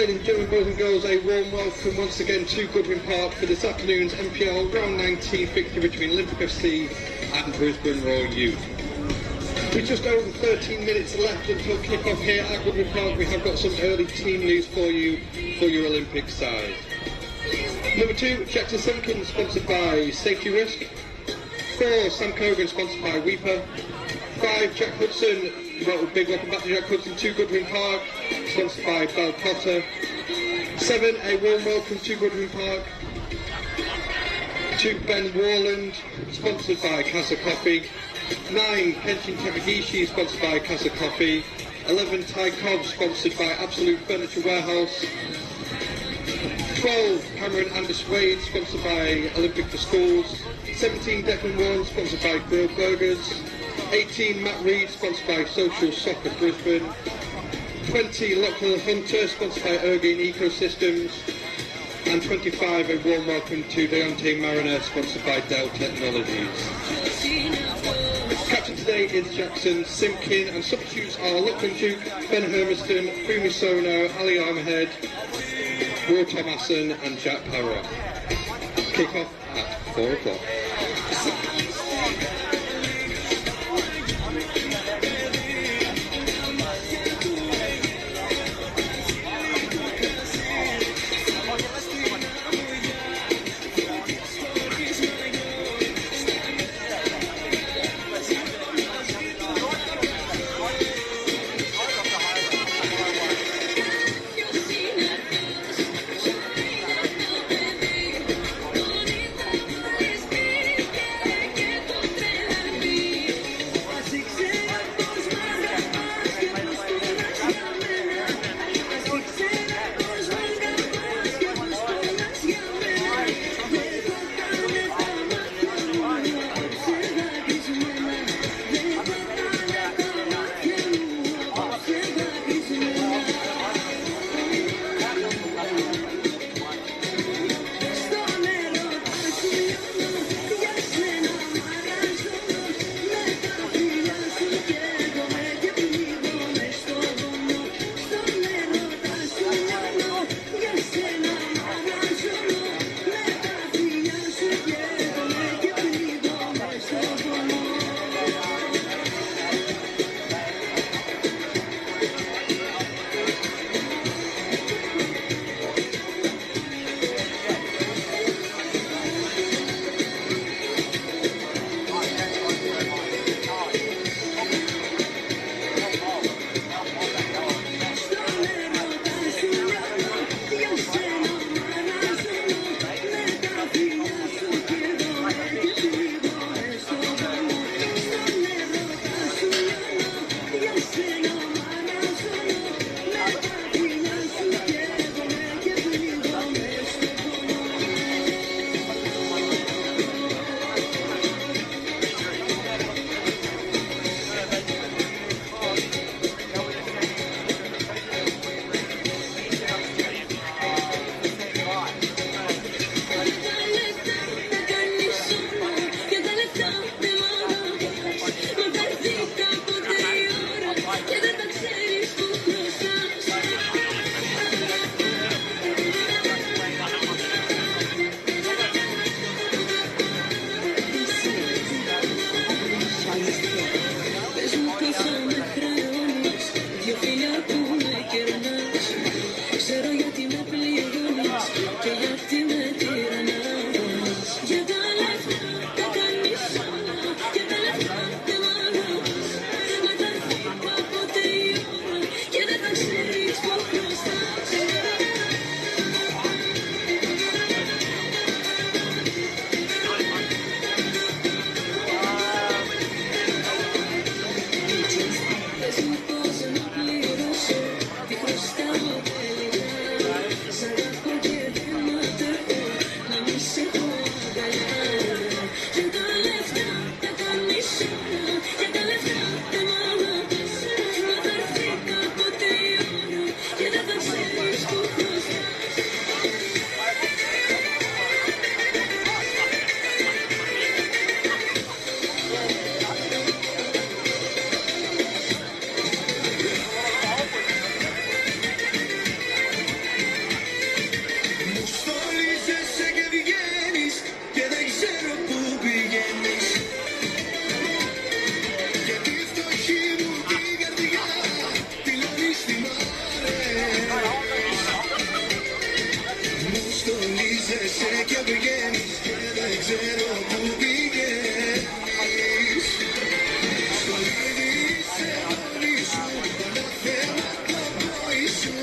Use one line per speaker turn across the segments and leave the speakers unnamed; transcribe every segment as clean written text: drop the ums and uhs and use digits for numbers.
ladies and gentlemen, boys and girls, a warm welcome once again to Goodwin Park for this afternoon's NPL Round 19 fixture between Olympic FC and Brisbane Royal Youth. With just over 13 minutes left until kick-off here at Goodwin Park, we have got some early team news for you for your Olympic side. Number 2, Jackson Simpkins, sponsored by Safety Risk. 4, Sam Cogan, sponsored by Weeper. 5, Jack Hudson, big welcome back to Jack Hudson to Goodwin Park, sponsored by Bell Potter. 7, a warm welcome to Goodwin Park to Ben Warland, sponsored by Casa Coffee. 9, Kenshin Takagishi, sponsored by Casa Coffee. 11, Ty Cobb, sponsored by Absolute Furniture Warehouse. 12, Cameron Anders Wade, sponsored by Olympic for Schools. 17, Declan Warren, sponsored by Grill Burgers. 18, Matt Reed, sponsored by Social Soccer Brisbane. 20, Lachlan Hunter, sponsored by Ergin Ecosystems. And 25, a warm welcome to Deontay Mariner, sponsored by Dell Technologies. Captain today is Jackson Simpkin, and substitutes are Lachlan Duke, Ben Hermiston, Fumi Sono, Ali Ahmed, Will Thomason and Jack Parrott. Kick-off at 4 o'clock.
ξέρω που πηγαίνεις. Στο λάδι σε μόνη σου, να θέλω το πόη σου.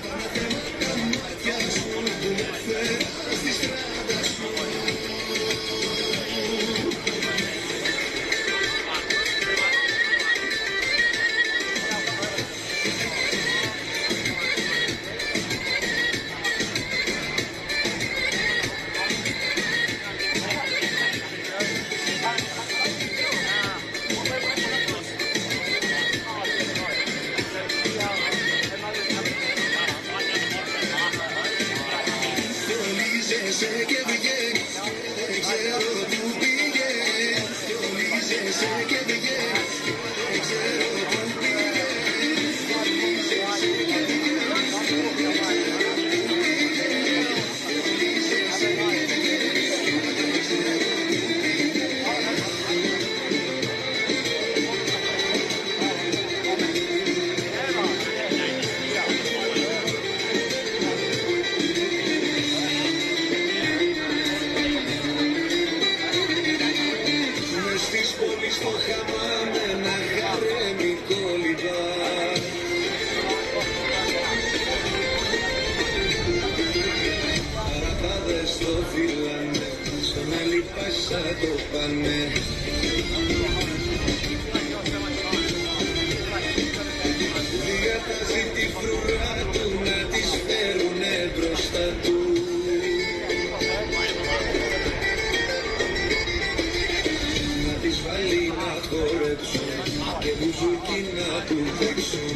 Να θέλω τα μάτια σου που με φέρνουν στη στράτα σου. Ολίζεσαι και βγαίνεις, δεν ξέρω που πηγαίνεις. Ολίζεσαι και βγαίνεις, δεν ξέρω που πηγαίνεις. Ολίζεσαι και βγαίνεις, δεν ξέρω που πηγαίνεις. Ολίζεσαι και βγαίνεις, δεν ξέρω που στις πόλεις στο χαμάμ ένα χαρέμικο λιβάν. Παραπάδες το φυλάνε, στον άλλη πάσα το πάνε. Διατάζει τη φρουρά του να τις φέρουνε μπροστά του. Τις βάλει να χορέψουν και μπουζούκι να του παίξουν.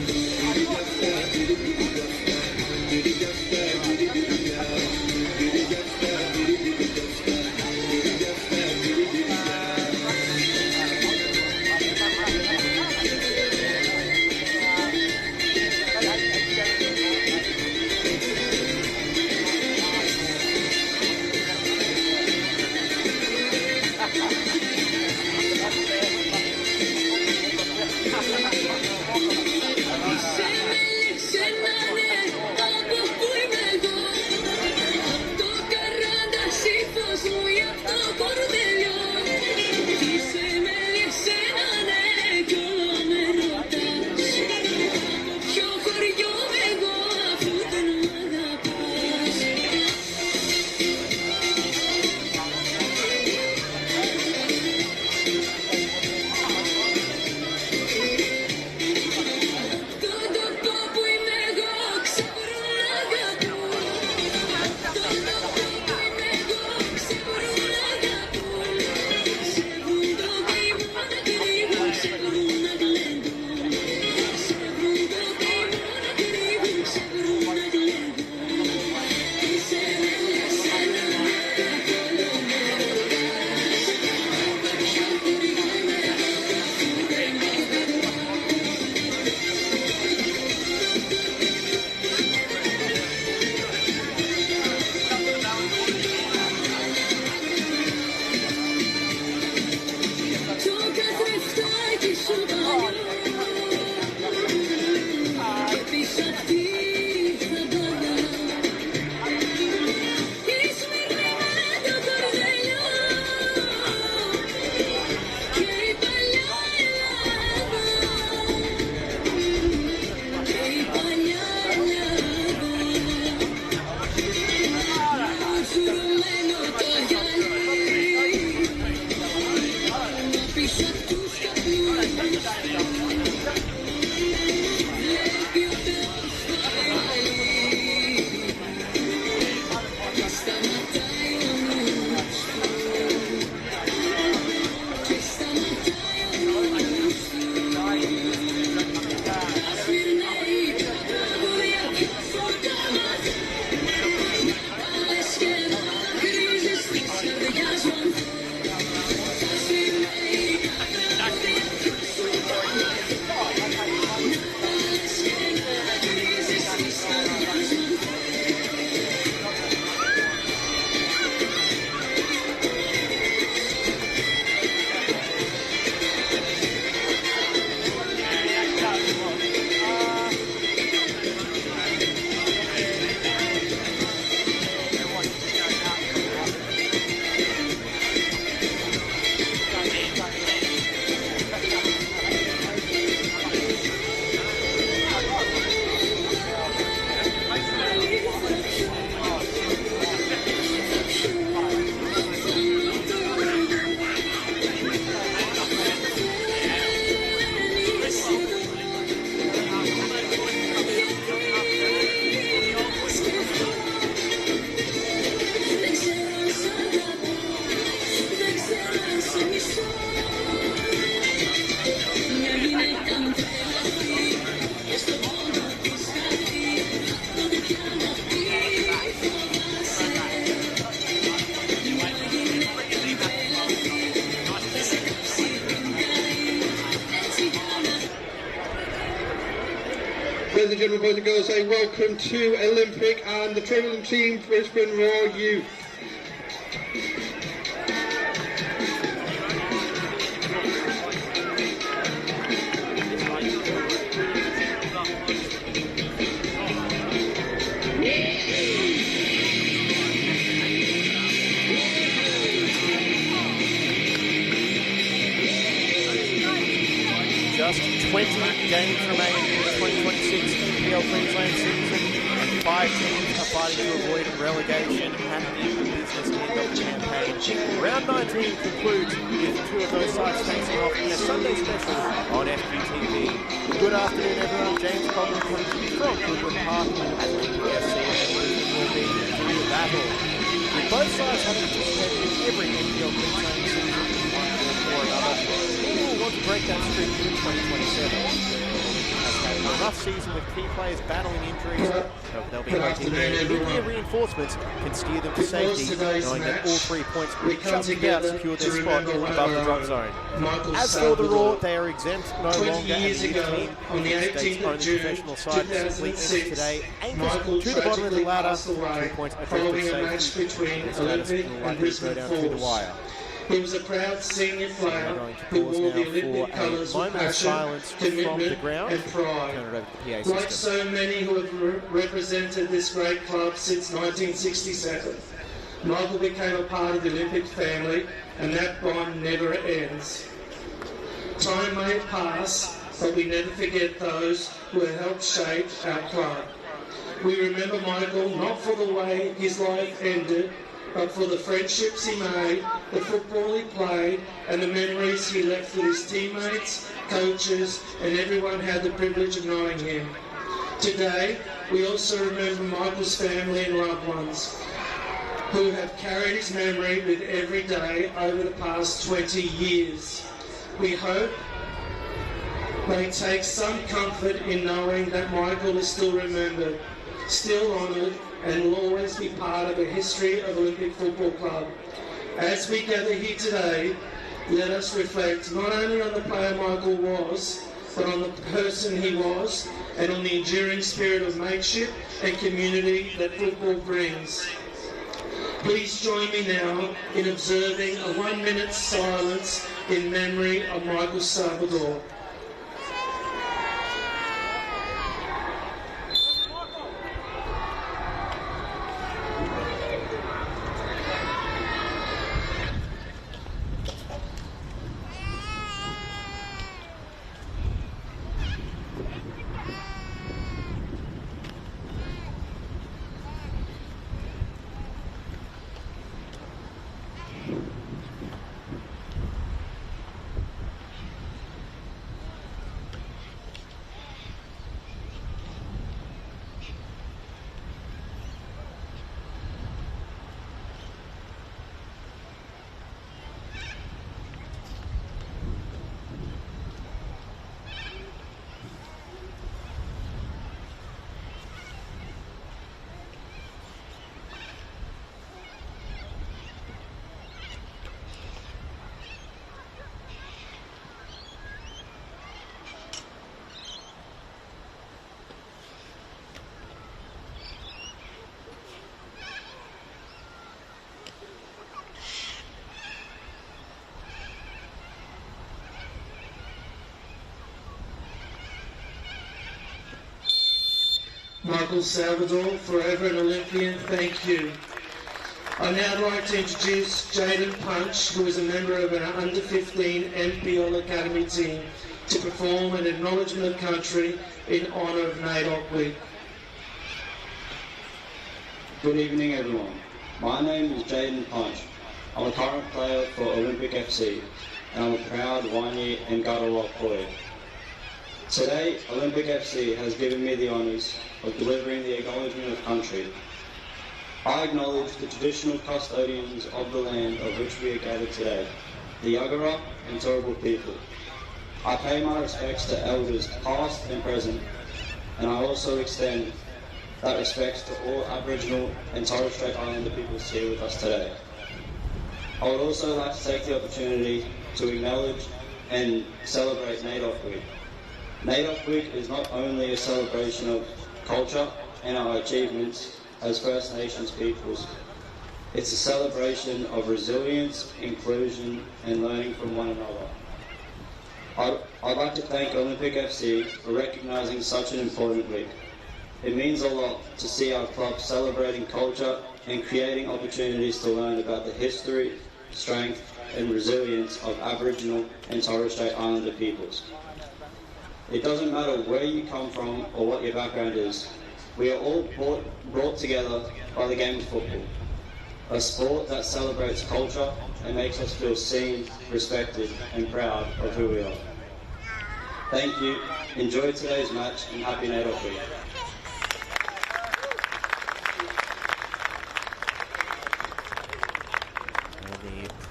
Ladies and gentlemen, boys and girls, a welcome to Olympic and the travelling team, Brisbane Royal Youth.
Just 20 games remain in the 2026 NPL Queensland season, and 5 teams are fighting to avoid relegation at the business end of the campaign. Round 19 concludes with 2 of those sides facing off in a Sunday special on FGTV. Good afternoon, everyone. James Coleman coming to you from Goodwood Park as NPSC will be in the battle. With both sides having participated in every NPL Queensland season in one form or another, people will want to break that streak in 2027. Has had a rough season with key players battling injuries, so they'll be hoping their mid-year reinforcements can steer them to safety, knowing that all 3 points will just about secure their spot above the drop zone. As for the Raw, they are exempt no longer as a youth team. The state's only professional side simply ended today, anchors to the bottom of the ladder, 2 points above the safety. Their status will likely go down to the wire.
He was a proud senior player who wore the Olympic colours with passion, commitment and pride. Like so many who have represented this great club since 1967, Michael became a part of the Olympic family, and that bond never ends. Time may pass, but we never forget those who have helped shape our club. We remember Michael not for the way his life ended, but for the friendships he made, the football he played, and the memories he left with his teammates, coaches, and everyone who had the privilege of knowing him. Today, we also remember Michael's family and loved ones, who have carried his memory with every day over the past 20 years. We hope they take some comfort in knowing that Michael is still remembered, still honoured, and will always be part of the history of Olympic Football Club. As we gather here today, let us reflect not only on the player Michael was, but on the person he was, and on the enduring spirit of mateship and community that football brings. Please join me now in observing a 1-minute silence in memory of Michael Salvador. Michael Salvador, forever an Olympian, thank you. I'd now like to introduce Jaden Punch, who is a member of our Under-15 NPL Academy team, to perform an acknowledgement of country in honour of NAIDOC Week.
Good evening, everyone. My name is Jaden Punch. I'm a current player for Olympic FC, and I'm a proud Wainie and Gutterrock boy. Today, Olympic FC has given me the honours of delivering the acknowledgement of country. I acknowledge the traditional custodians of the land of which we are gathered today, the Yagara and Turrbal people. I pay my respects to elders past and present, and I also extend that respect to all Aboriginal and Torres Strait Islander peoples here with us today. I would also like to take the opportunity to acknowledge and celebrate NAIDOC Week. NAIDOC Week is not only a celebration of culture and our achievements as First Nations peoples, it's a celebration of resilience, inclusion, and learning from one another. I'd like to thank Olympic FC for recognising such an important week. It means a lot to see our club celebrating culture and creating opportunities to learn about the history, strength, and resilience of Aboriginal and Torres Strait Islander peoples. It doesn't matter where you come from or what your background is, we are all brought together by the game of football, a sport that celebrates culture and makes us feel seen, respected, and proud of who we are. Thank you, enjoy today's match, and happy NAIDOC Week.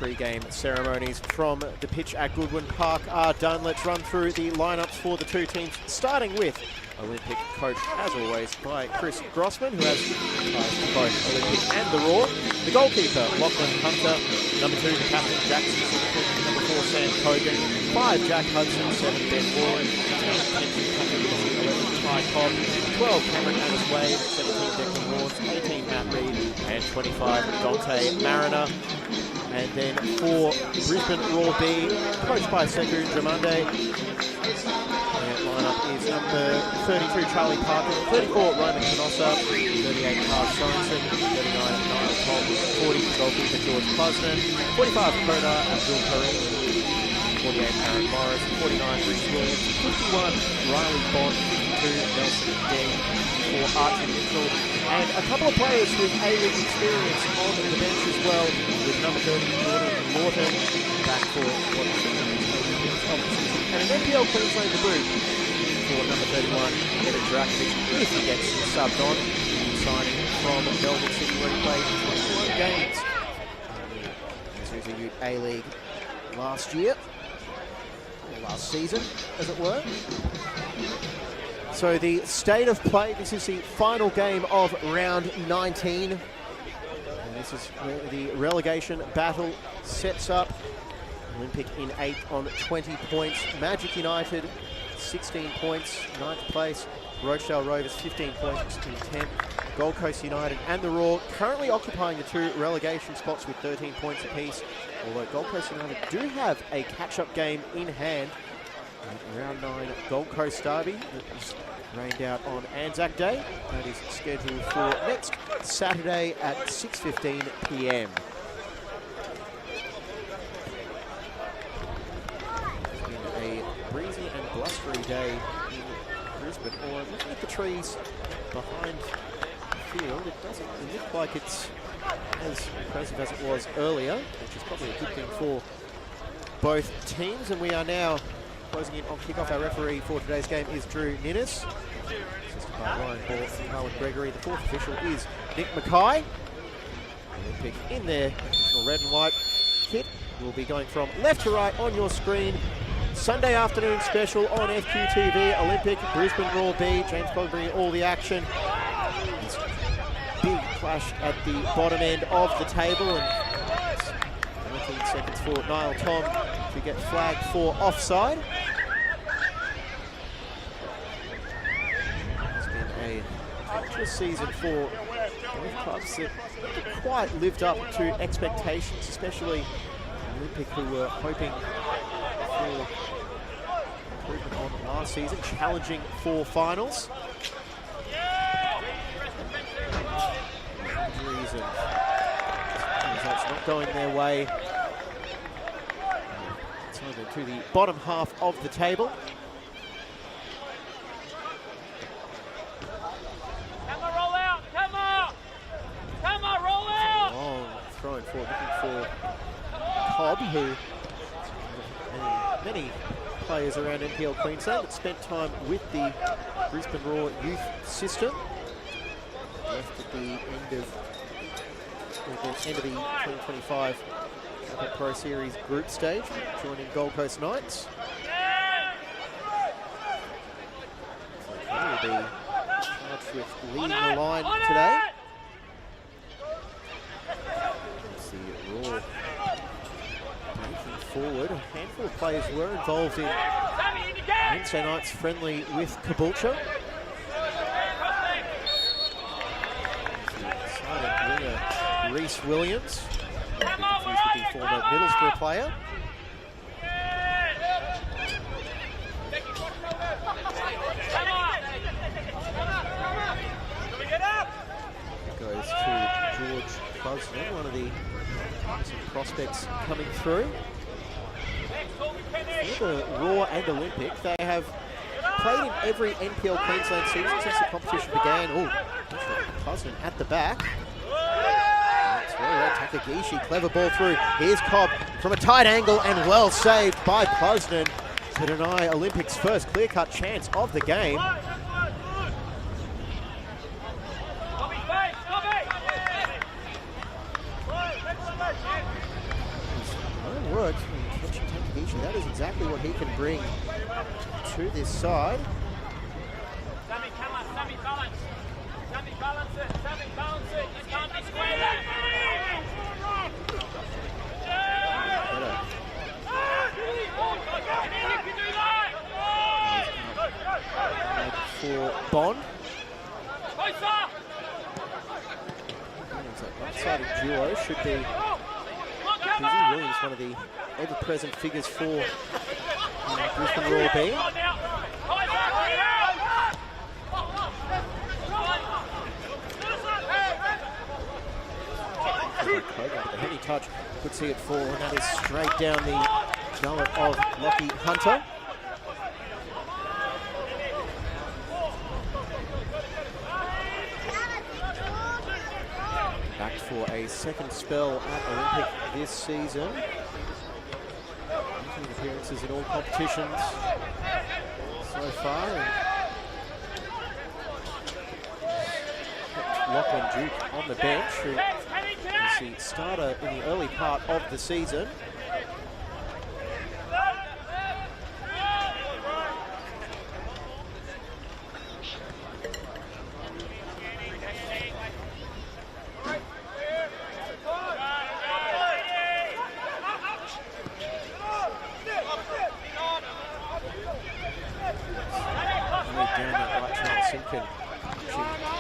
Pre-game ceremonies from the pitch at Goodwin Park are done. Let's run through the lineups for the two teams, starting with Olympic, coached as always by Chris Grossman, who has ties to both Olympic and the Raw. The goalkeeper, Lachlan Hunter. Number 2, the captain, Jackson Simpson. Number 4, Sam Cogan. 5, Jack Hudson. 7, Ben Warren. 10, Kenton Tucker. 11, Ty Cobb. 12, Cameron Adams Wade. 17, Declan Lawrence. 18, Matt Reed. And 25, Dante Mariner. And then for Brisbane Raw B, coached by Sekou Dramunde. The lineup is number 32, Charlie Parker, 34, Roman Canossa, 38, Carl Sorensen, 39, Niall Tom, 40, goalkeeper George Plusman, 45, Koda Abdul Karim, 48, Aaron Morris, 49, Rhys Williams, 51, Riley Bond, 52, Nelson Dean, 54, Archie Mitchell, and a couple of players with A-League experience on the bench as well, with number 30, Jordan Lawton, back for what is the season, and an NPL Queensland debut for number 31, Edit Drakovic, if he gets subbed on, signing from Melbourne City where he played 21 games. This was a Ute A-League last year, or last season, as it were. So the state of play, this is the final game of round 19. And this is where the relegation battle sets up. Olympic in 8th on 20 points. Magic United, 16 points, 9th place. Rochdale Rovers, 15 points in 10th. Gold Coast United and the Raw currently occupying the 2 relegation spots with 13 points apiece. Although Gold Coast United do have a catch-up game in hand. Round 9 Gold Coast Derby that is rained out on Anzac Day. That is scheduled for next Saturday at 6:15 p.m. It's been a breezy and blustery day in Brisbane. Or looking at the trees behind the field, it doesn't look like it's as impressive as it was earlier, which is probably a good thing for both teams. And we are now closing in on kickoff. Our referee for today's game is Drew Ninnis, assisted by Ryan Ball and Carlin Gregory. The 4th official is Nick Mackay. Olympic in their traditional red and white kit will be going from left to right on your screen. Sunday afternoon special on FQTV. Olympic, Brisbane Raw B, James Cog bringing all the action. This big clash at the bottom end of the table, and 19 seconds for Niall Tom to get flagged for offside. It's been a torturous season for both clubs that haven't quite lived up to expectations, especially Olympic, who were hoping for improvement on last season, challenging for finals. Injuries and results not going their way. It's over to the bottom half of the table.
Come on, roll out! Come on! Come on, roll out!
Long throwing forward, looking for Cobb, who many players around NPL Queensland that spent time with the Brisbane Raw youth system. Left at the end of the 2025 Capital Pro Series group stage, joining Gold Coast Knights. So he will be charged with leading the line today. Let's see Raw breaking forward. A handful of players were involved in Wednesday night's friendly with Caboolture. Silent winger Reece Williams, confused with the former Middlesbrough player. Goes to George Crosland, one of the prospects coming through. For the Raw and Olympic, they have played in every NPL Queensland season since the competition began. Oh, Crosland at the back. That's right, Takagishi, clever ball through. Here's Cobb from a tight angle and well saved by Crosland to deny Olympic's first clear-cut chance of the game. Work from Kenshi Takagishi. That is exactly what he can bring to this side.
Sammy, come on, Sammy, balance. Sammy, balance it. Sammy, balance it. You can't be square that.
For Bond. Left-sided duo should be busy. Williams, one of the ever-present figures for Brisbane Roar B. The heavy touch, could see it fall, and that is straight down the gullet of Lockie Hunter. Back for a second spell at Olympic this season. 19 appearances in all competitions so far. And Lachlan Duke on the bench, who is the starter in the early part of the season.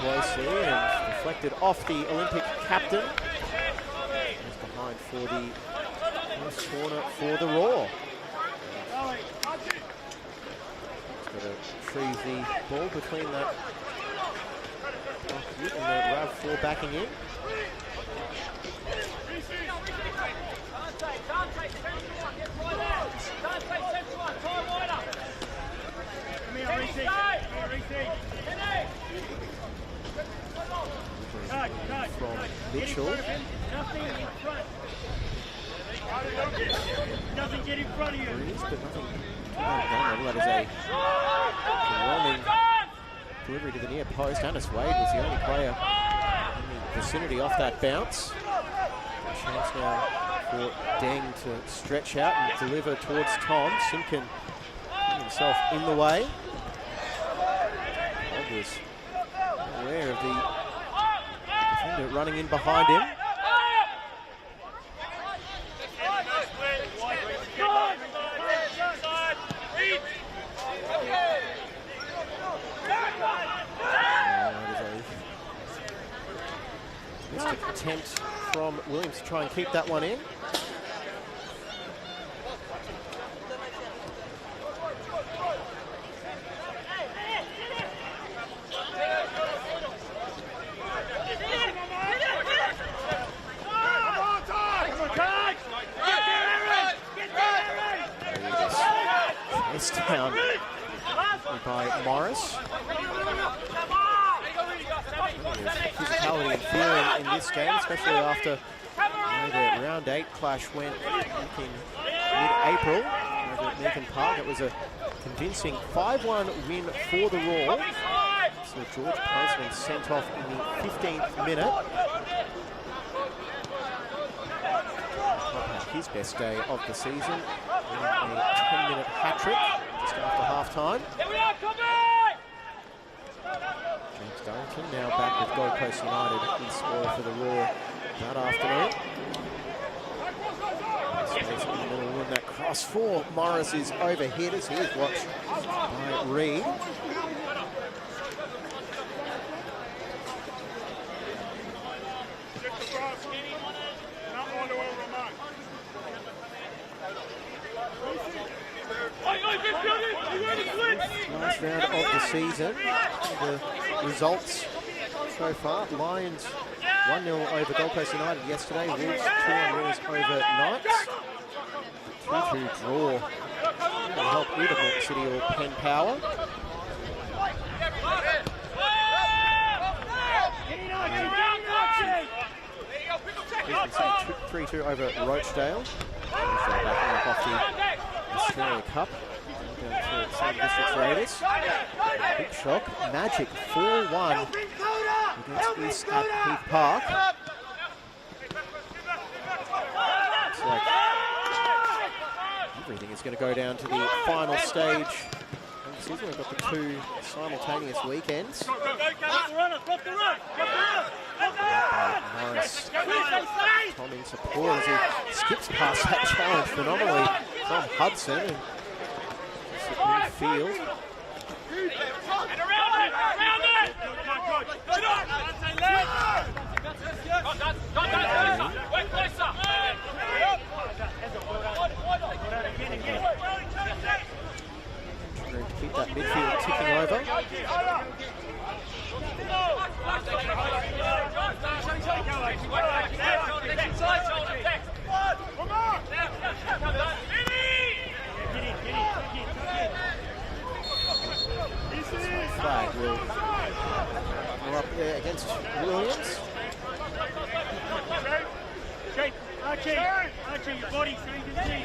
Closely and deflected off the Olympic captain. Just behind for the first corner for the Raw. He's got to retrieve the ball between that and the RAV4 backing in. From Mitchell.
Doesn't get in front of you.
Breeze, but nothing. That is a overwhelming delivery to the near post. Annis Wade was the only player in the vicinity off that bounce. A chance now for Deng to stretch out and deliver towards Tom. Simkin putting himself in the way. Bob was aware of the defender running in behind him. Missed attempt from Williams to try and keep that one in. Down by Morris. There's physicality and feeling in this game, especially after the round 8 clash went in mid-April over at Lincoln Park. It was a convincing 5-1 win for the Raw. So George Crosland sent off in the 15th minute. His best day of the season, a 10-minute hat-trick just after half-time. James Darrington now back with Gold Coast United in score for the Raw that afternoon. Space in the middle when that that cross for Morris is overhead as he is watched by Reed. Last round of the season. The results so far: Lions 1-0 over Gold Coast United yesterday. Wolves 2-1 winners over Knights. 2-2 draw. That'll help either Port City or Penn Power. Brisbane 3-2 over Rochdale. Back off the Australia Cup. Down to Southern Districts Raiders. Big shock. Magic 4-1 against East at Heath Park. Looks like everything is going to go down to the final stage of the season. We've got the two simultaneous weekends. Morris, Tom in support as he skips past that challenge phenomenally from Hudson. And midfield.
And around it! Work closer!
Trying to keep that midfield ticking over. Flag will go up there against Williams.
Archie, your body so you can see.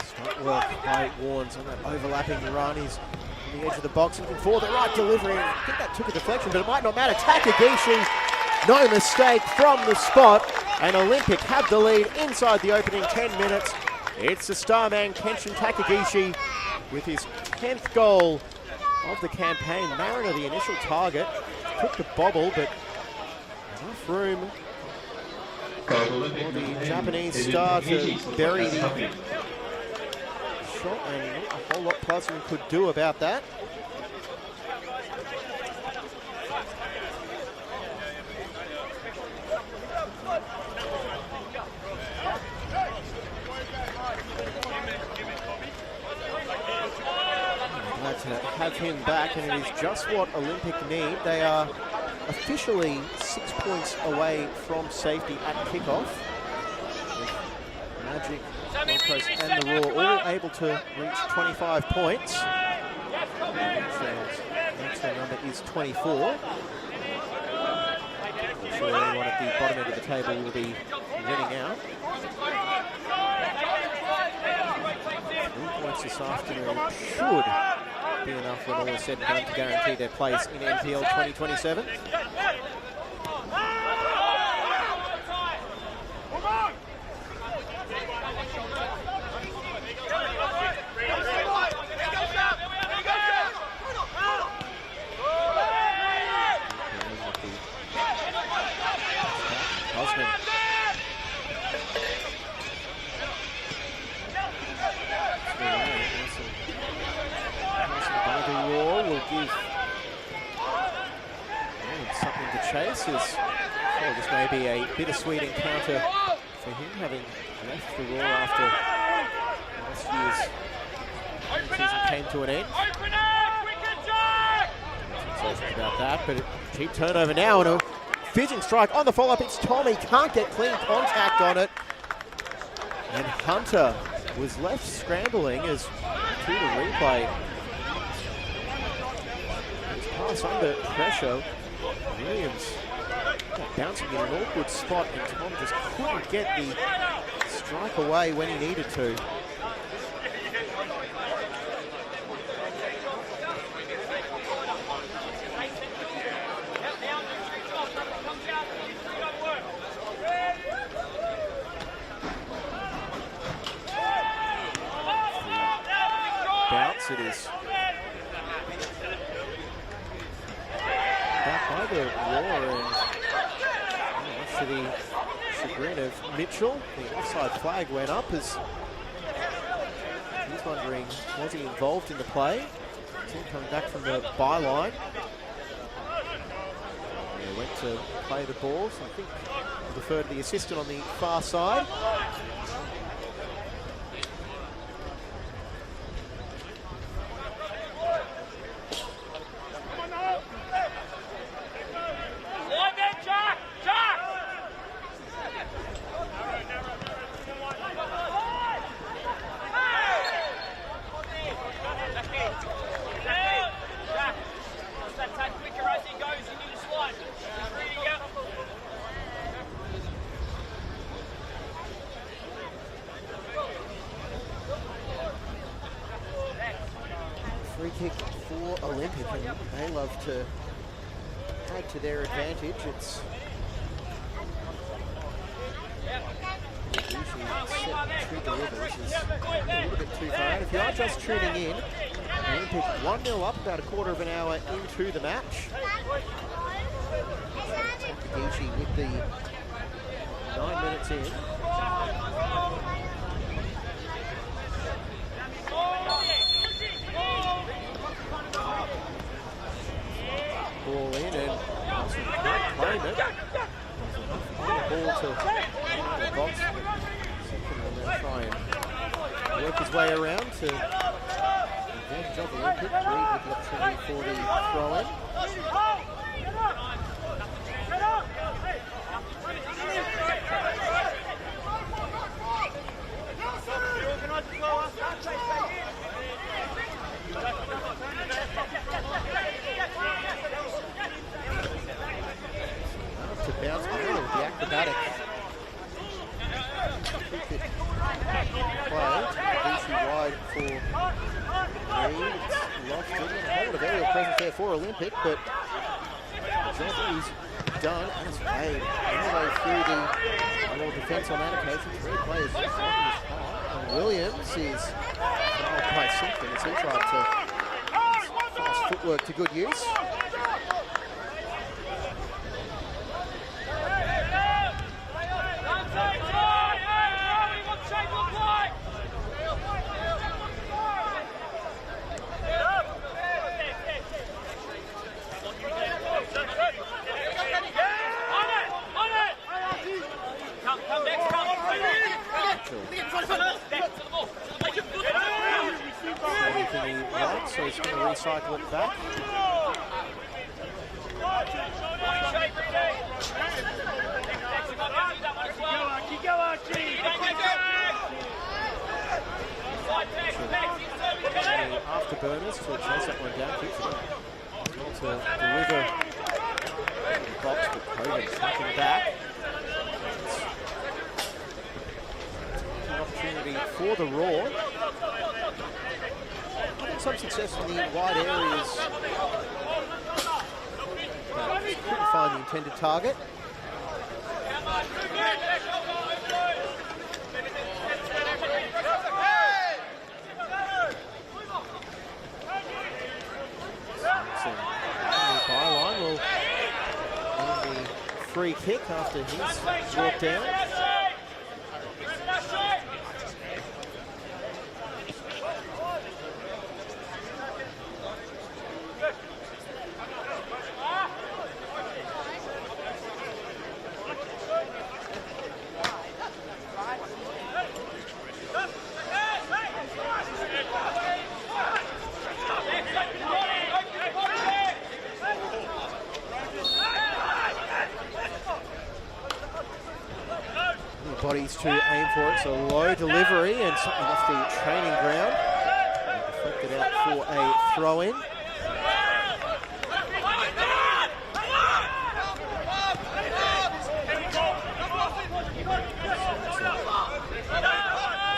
Strong work by Warnes on that overlapping run. He's on the edge of the box looking for the right delivery. I think that took a deflection, but it might not matter. Takagishi, no mistake from the spot. And Olympic have the lead inside the opening 10 minutes. It's the star man, Kenshin Takagishi, with his 10th goal of the campaign. Mariner, the initial target, took the bobble, but enough room for the Japanese star to bury the shot, and not a whole lot Plasman could do about that. Glad to have him back, and it is just what Olympic need. They are officially 6 points away from safety at kickoff. With Magic, Gold Coast and the Raw all able to reach 25 points. Maximum number is 24. I'm sure anyone at the bottom end of the table will be winning out. 3 points this afternoon should be enough when all is said and done to guarantee their place in NPL 2027. Something to chase is, well, this may be a bittersweet encounter for him, having left the Raw after last year's season came to an end. Sensations about that, but a cheap turnover now and a fizzing strike on the follow-up. It's Tommy, can't get clean contact on it. And Hunter was left scrambling as to the replay. His pass under pressure. Williams bouncing in an awkward spot, and Tom just couldn't get the strike away when he needed to. Bounce it is the roar, and much to the chagrin of Mitchell, the offside flag went up as he's wondering, was he involved in the play? Team coming back from the byline. They went to play the ball, so I think we'll defer to the assistant on the far side. Free kick for Olympic, and they love to add to their advantage. It's usually set two delivers is a little bit too far out. If you are just tuning in, Olympic 1-0 up about a quarter of an hour into the match. Takagi with the 9 minutes in. Ball in, and can't claim it. Ball to the box. Second, and then try and work his way around to advantage of Olympic. Reed with the opportunity for the throw-in. To bounce with the acrobatic play. DC wide for Reed. It's lost in. A whole lot of aerial presence there for Olympic, but the job is done as Wade all the way through the more defence on that occasion. Three players working his hard, and Williams is fouled by Simpson as he tried to fast footwork to good use. So he's going to recycle it back. Afterburners to chase that one down. Keeps it to deliver the box, but Kogan tracking back. An opportunity for the Raw. Some success in the wide areas, but couldn't find the intended target. So, the byline will win the free kick after he's brought down. Bodies to aim for it, so low delivery and something off the training ground. And deflected out for a throw-in.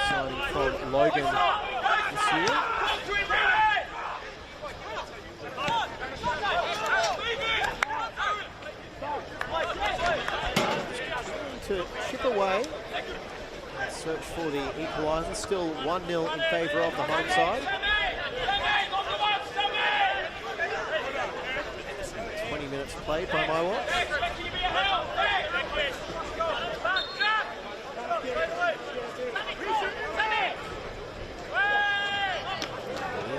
Signing from Logan this year. To chip away, search for the equaliser. Still 1-0 in favour of the home side. 20 minutes minutes played by my watch.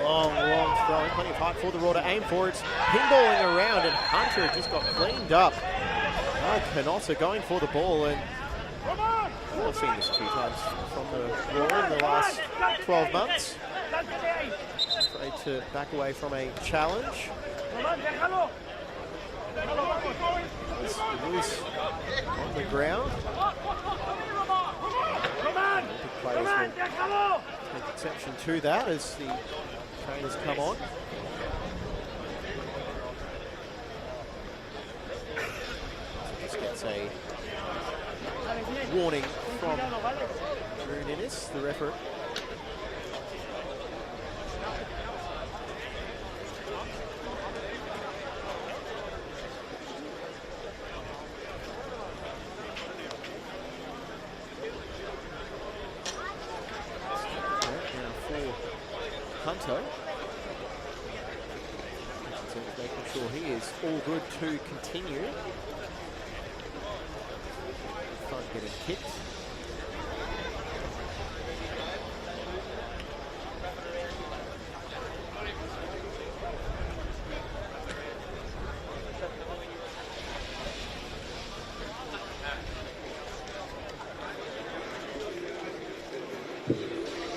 Long throwing, plenty of height for the Raw to aim for. It's pinballing around, and Hunter just got cleaned up. Canossa going for the ball, and I've seen this a few times from the Raw in the last 12 months. Afraid to back away from a challenge. Loose on the ground. The players will take exception to that as the trainers come on. Just gets a warning from Drew Ninnis, the referee. Hunter, making sure he is all good to continue. Front getting kicked.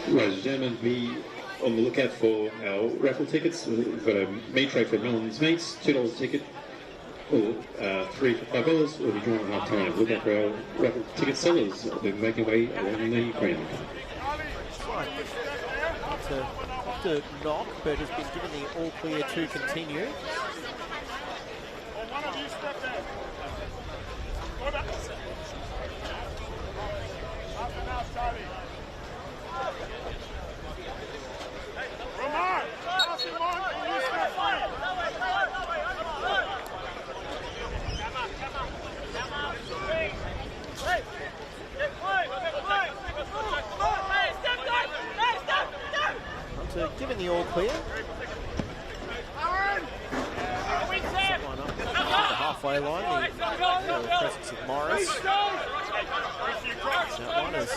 Ladies and gentlemen, be on the lookout for our raffle tickets. We've got a meat tray for Melon's Meats, $2 a ticket, or 3 for $5, or be drawn at half time. Look out for our raffle ticket sellers. They're making their way along the ground.
To knock, but has been given the all clear to continue. Given the all clear. Set one up at the halfway line. The presence of Morris. That one is the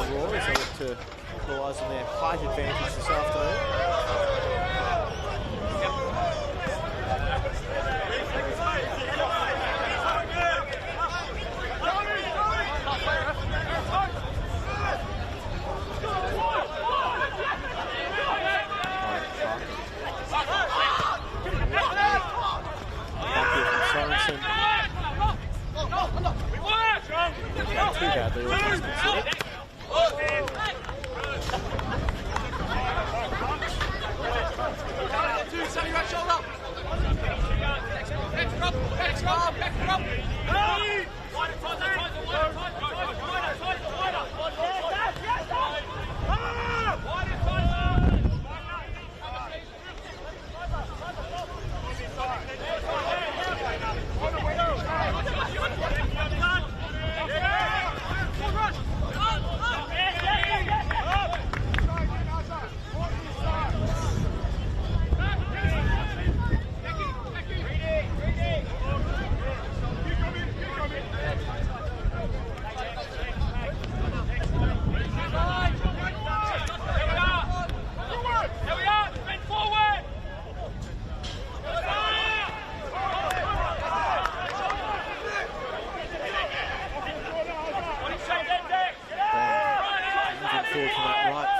Roars are to capitalise on their height advantage this afternoon. Not too badly, all things considered.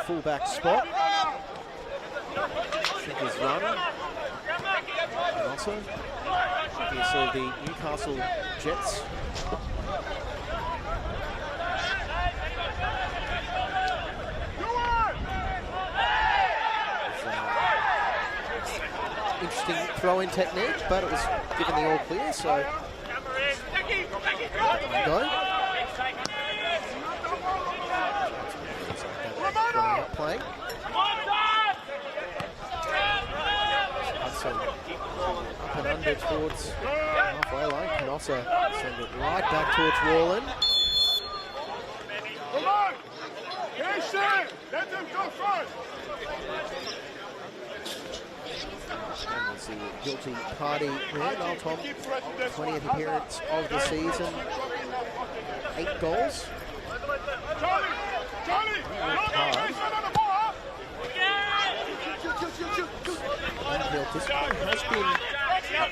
Fullback spot. Shinker's run. And also, obviously, the Newcastle Jets. Interesting throw-in technique, but it was given the all clear, so go. Playing. Hudson up and under towards halfway line. Can also send it right back towards Rawlin.
Come on! Patient! Let them go first.
And was the guilty party there, Noel Tom, 20th appearance of the season, 8 goals.
Charlie,
NPL discipline has been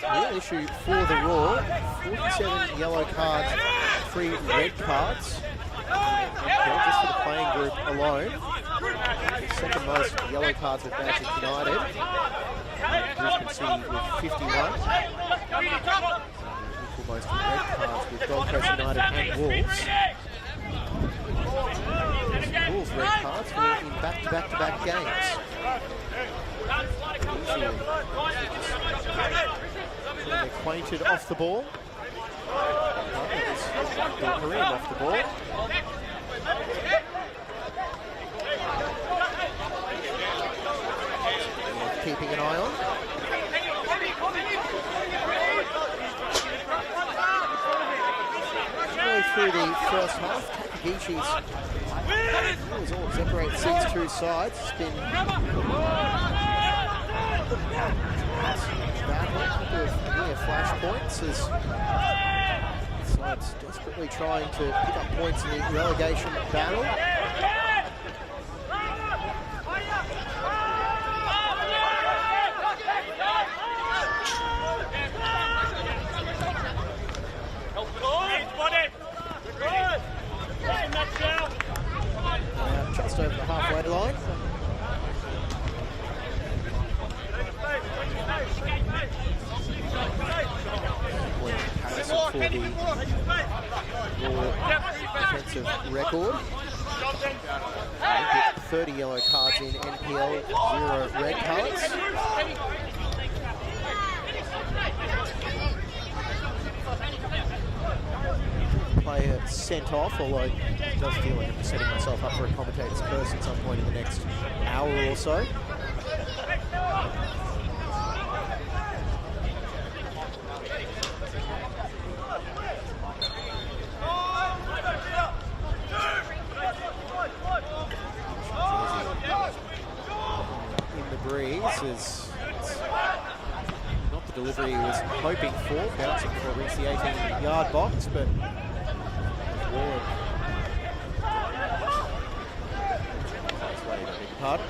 a real issue for the Raw. 47 yellow cards, 3 red cards. NPL, just for the playing group alone. The second most yellow cards with Magic United. Brisbane City with 51. Equal most red cards with Gold Coast United and Wolves. Wolves red cards were in back-to-back games. Getting acquainted off the ball. Kareem off the ball. Keeping an eye on. Really through the first half, Takagishi's was all separates these two sides. It's been battle, a couple of near flashpoints as sides desperately trying to pick up points in the relegation battle. Just over the halfway line. For the defensive record. 30 yellow cards in NPL, 0 red cards. Player sent off, although it does feel like I'm setting myself up for a commentator's curse at some point in the next hour or so. In the breeze is not the delivery he was hoping for, bouncing before it reached the 18-yard box, but Ward. Pardon?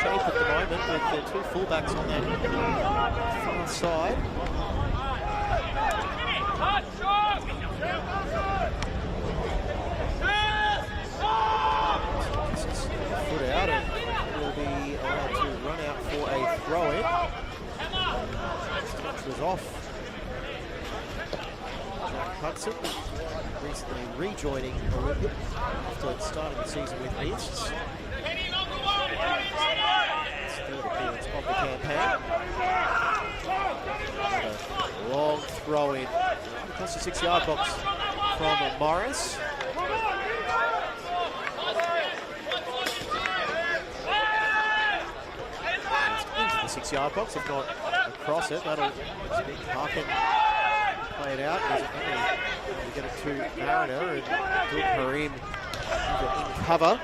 Shape at the moment with their 2 fullbacks on that far side. Foot out and will be allowed to run out for a throw-in. Touch was off. Jack Hudson recently rejoining Olympic after starting the season with Easts. Third appearance of the campaign. A long throw-in across the 6-yard box from Morris. Into the 6-yard box, if not across it. That'll be Harkin played out. We get it to Mariner and Abdul Kareem in cover.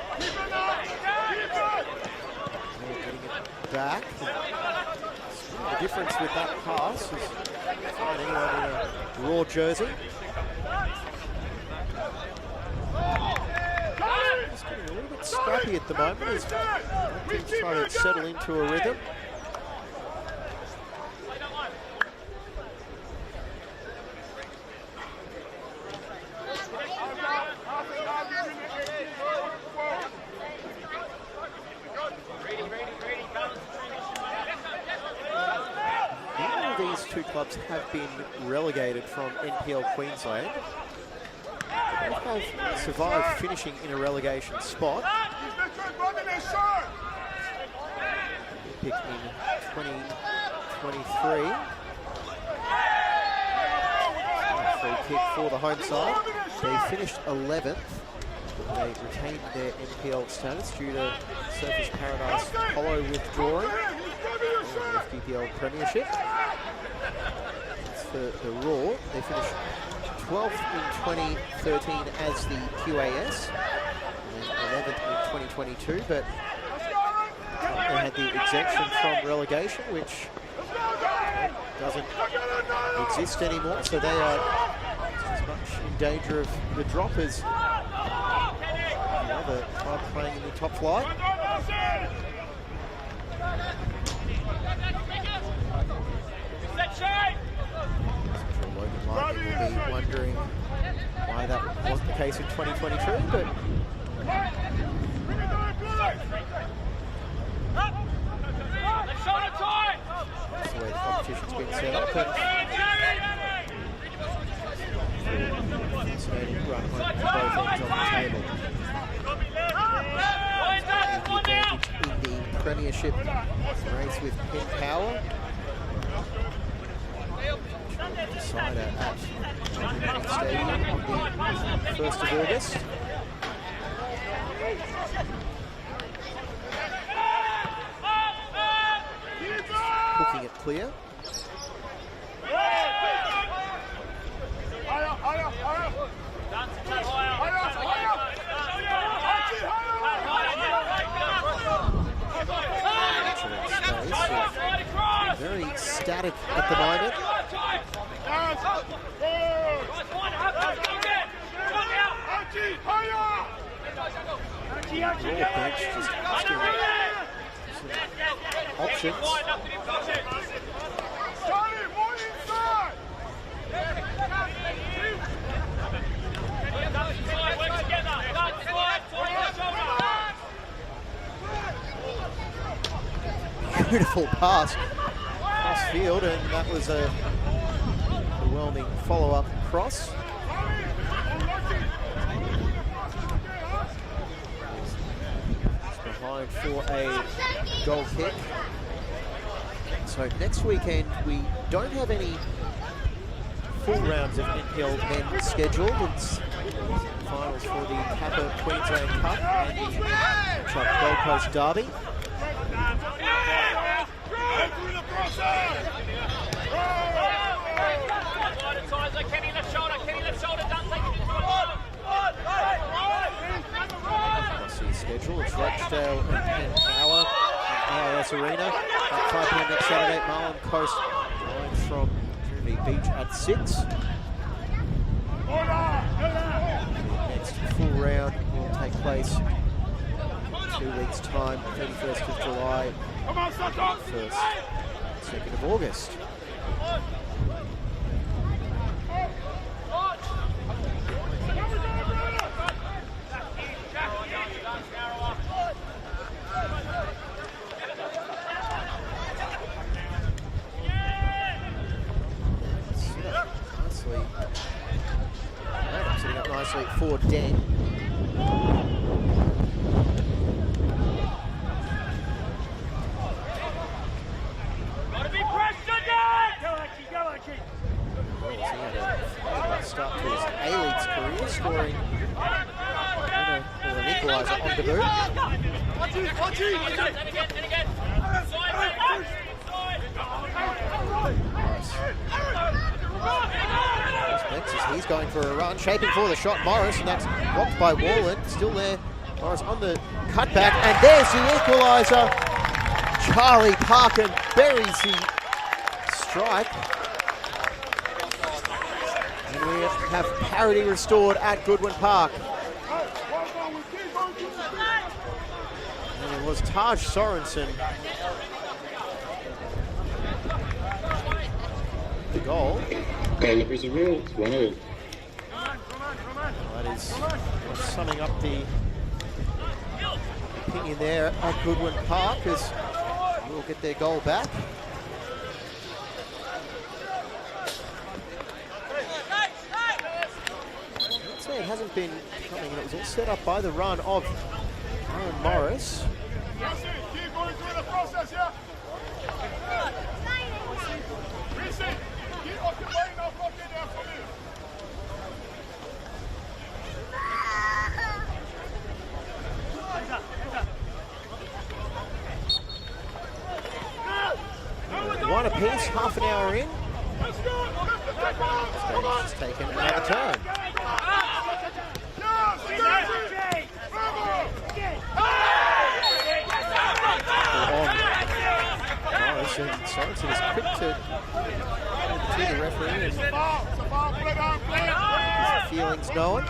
Getting it back. The difference with that pass is find anyone in a Raw jersey. Just getting a little bit scrappy at the moment as teams try to settle into a rhythm. These two clubs have been relegated from NPL Queensland. They both have survived finishing in a relegation spot. Pick in 2023. Free kick for the home side. They finished 11th They retained their NPL status due to Surfers Paradise Hollow withdrawing from the FPPL Premiership. As for the Raw, they finished 12th in 2013 as the QAS, and then 11th in 2022, but they had the exemption from relegation, which doesn't exist anymore, so they are as much in danger of the drop as the other club playing in the top flight. Logan Larkin will be wondering why that wasn't the case in 2022, but that's the way the competition's been set up. And fascinating run home for both ends on the table. In the Premiership race with Penn Power. Decider at Brisbane Stadium on the 1st of August. Hooking it clear. Very static at the moment. Raw bench just asking some options. Beautiful pass cross field, and that was a overwhelming follow-up cross. It's behind for a goal kick. So next weekend we don't have any full rounds of NPL men scheduled. It's finals for the Kappa Queensland Cup and the Gold Coast Derby. Schedule. It's Rochdale and Penn Power in AIS Arena at 5 p.m. next Saturday. Marlon Coast going from Trinity Beach at 6. The next full round will take place in 2 weeks' time, 31st of July, 1st, 2nd of August. Setting up nicely for Den.
Gotta be pressured, Dan! Go, Archie!
He had a start to his A-League's career, scoring an equaliser on debut. He's going for a run, shaping for the shot, Morris, and that's blocked by Wallen. Still there, Morris on the cutback, and there's the equaliser. Charlie Parkin buries the strike. And we have parity restored at Goodwin Park. And it was Taj Sorensen. The goal.
Goal of Brisbane Royal, it's 1-1.
That is summing up the opinion there at Goodwin Park, as we'll get their goal back. I'd say it hasn't been coming, and it was all set up by the run of Aaron Morris.
Keep going through the process, yeah? Keep occupying our block in there for me.
One apiece, half an hour in. Stage has taken another turn. Sorensen is quick to the referee and his feelings known.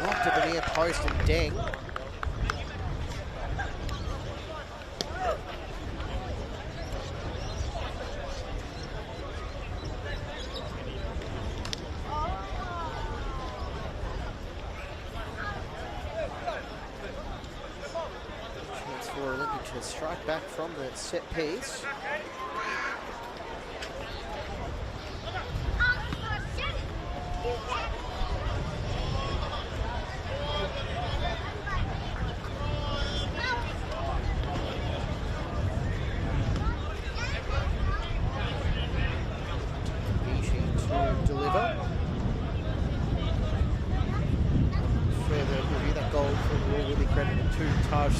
Locked at the near post and Deng. Chance for Olympia to strike back from the set piece.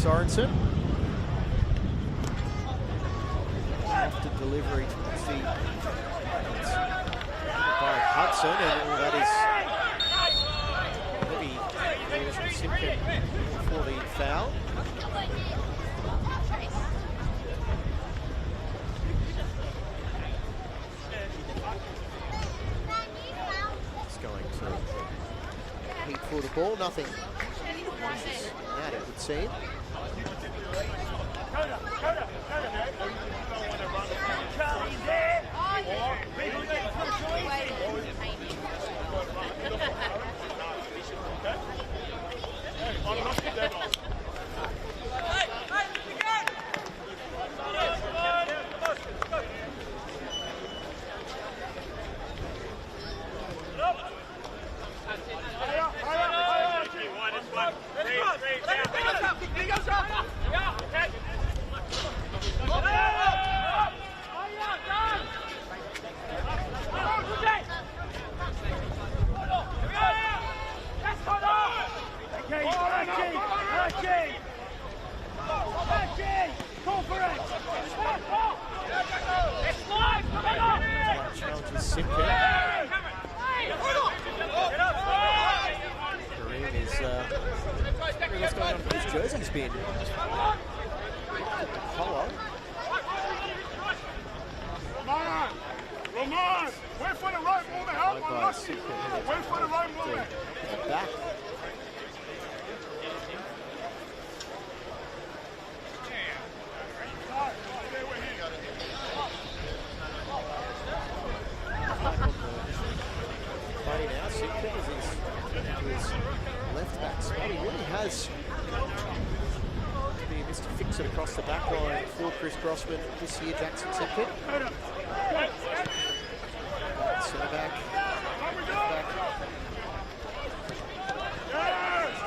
Sorensen. After delivery towards the by Hudson, and that is maybe Simpkin for the foul. It's going to heat for the ball, nothing malicious in that, it would seem. This year, Jackson Simpkin. Centre back.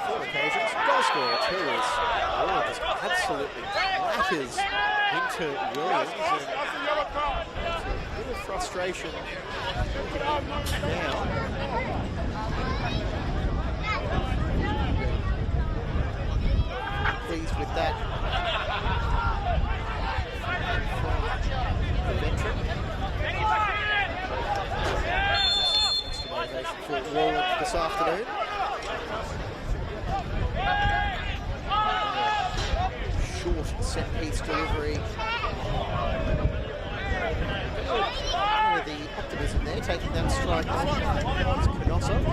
Four occasions. Goal scorer, too, is just absolutely clatters into Williams. And it's a bit of frustration now. Pleased with that. For Warwick this afternoon. Short set piece delivery. The optimism there. there, taking that strike on. It's Canossa.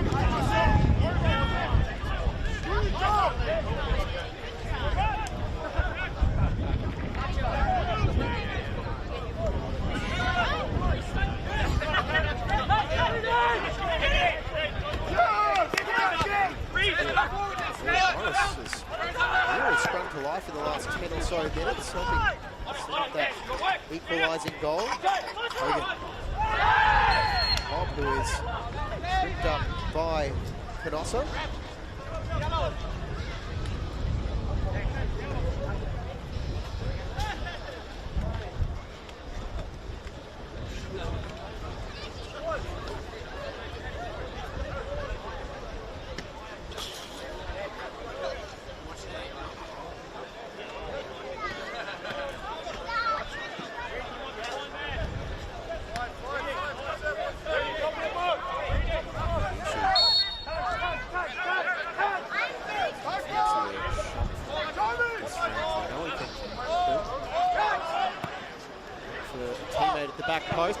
Morris has really sprung to life in the last 10 or so minutes, helping set up that equalising goal. Hogan. Bob, who is tripped up by Canossa.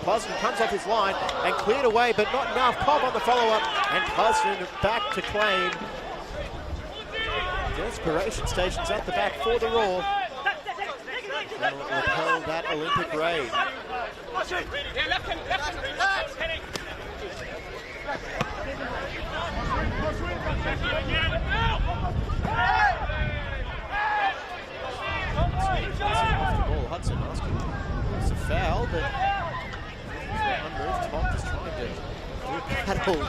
Plusden comes off his line and cleared away, but not enough. Cobb on the follow-up, and Plusden back to claim. Desperation stations at the back for the Raw. That'll repel that Olympic raid. Hudson asking it's a foul, but unmoved. Tom just trying to do battle.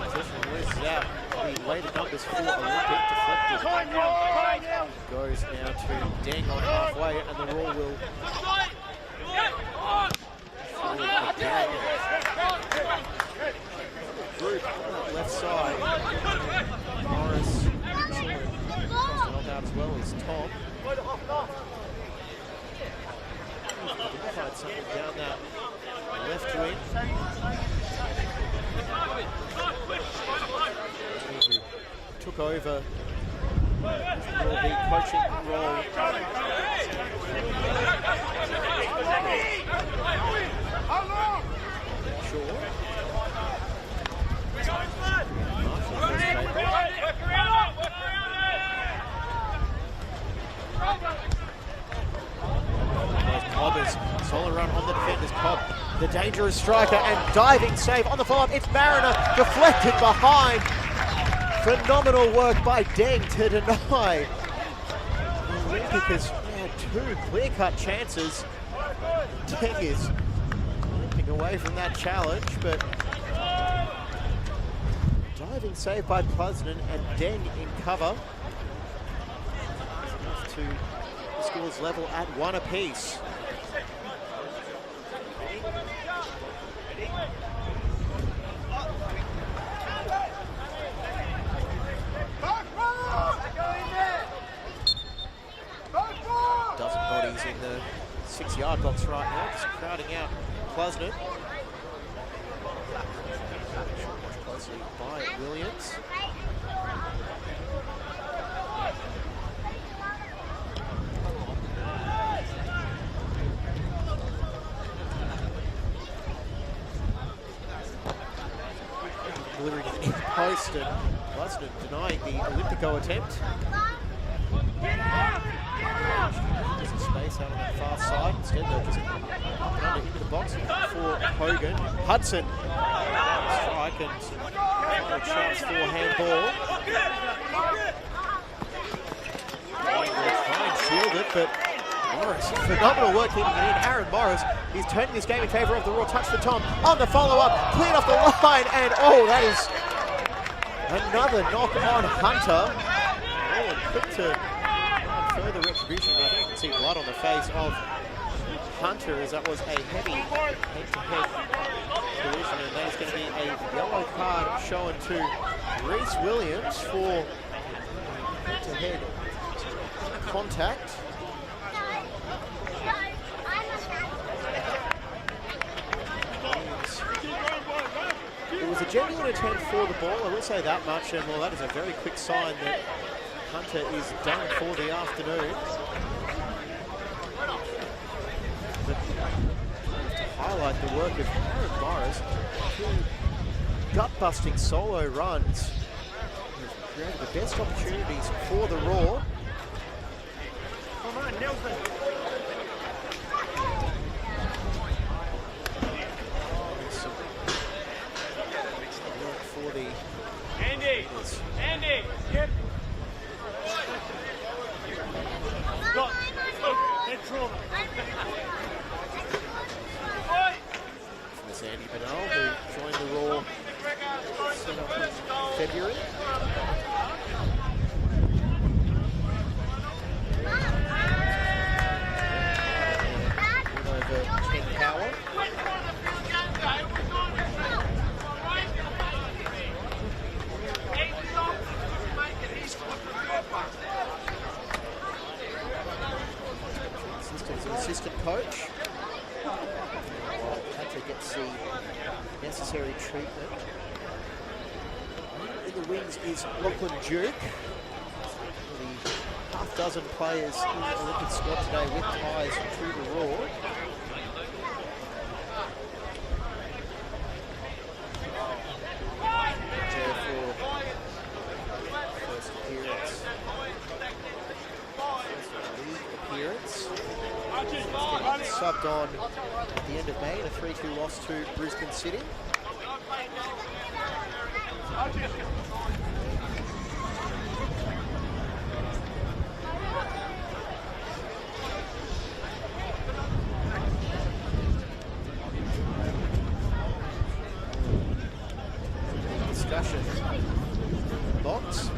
Position loses out. The weighted numbers for Olympic deflected. Goes now to Deng on halfway, and the Raw will forward again. Group on that left side. Morris, Mitchell, and crossed out as well as Tom. Identified something down that left wing. Took over the coaching role. Sure. Cobb is solid run on the defenders. Cobb, the dangerous striker, and diving save on the follow-up. It's Mariner deflected behind. Phenomenal work by Deng to deny. Olympic has had two clear-cut chances. Deng is limping away from that challenge, but diving save by Plusden and Deng in cover. Enough to the scores level at 1 apiece. Dozen bodies in the 6-yard box right now, just crowding out Plusden. Watched closely by Williams. Delivering it in post, and Plusden denying the Olympico attempt. There's a space out on the far side. Instead, they're just up and under into the box for Hogan. Hudson, strike and some chance for handball. They'll try and shield it, but Morris, phenomenal work keeping it in. Aaron Morris, he's turning this game in favour of the Raw. Touch for Tom on the follow-up, cleared off the line, and oh, that is another knock on Hunter. Oh, and quick to further retribution. I think you can see blood on the face of Hunter, as that was a heavy head-to-head collision, and that is going to be a yellow card shown to Reese Williams for head-to-head contact. It was a genuine attempt for the ball, I will say that much, and well, that is a very quick sign that Hunter is done for the afternoon. But to highlight highlight the work of Aaron Morris. Two gut-busting solo runs have created the best opportunities for the Raw.
Come on, Nelson.
Work for the
Andy. Andy. Yep. Stop. Head trauma.
Miss Andy Bernal, who joined the Raw set up in February. With over 10 power. Assistant coach. Patrick gets the necessary treatment. In the wings is Lachlan Duke. The half-dozen players in the Olympic squad today with ties to the Raw. First appearance. Subbed on at the end of May in a 3-2 loss to Brisbane City. Discussion box.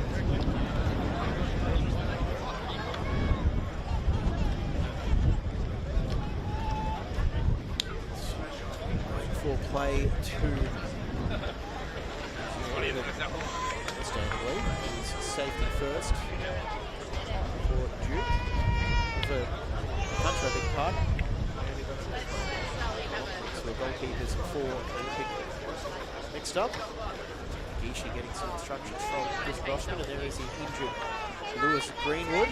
For play to understandably is safety first for Duke. For Hunter, a big part. So the goalkeepers for Olympic mixed up. Gishi getting some instructions from Chris Grossman, and there is the injured Lewis Greenwood.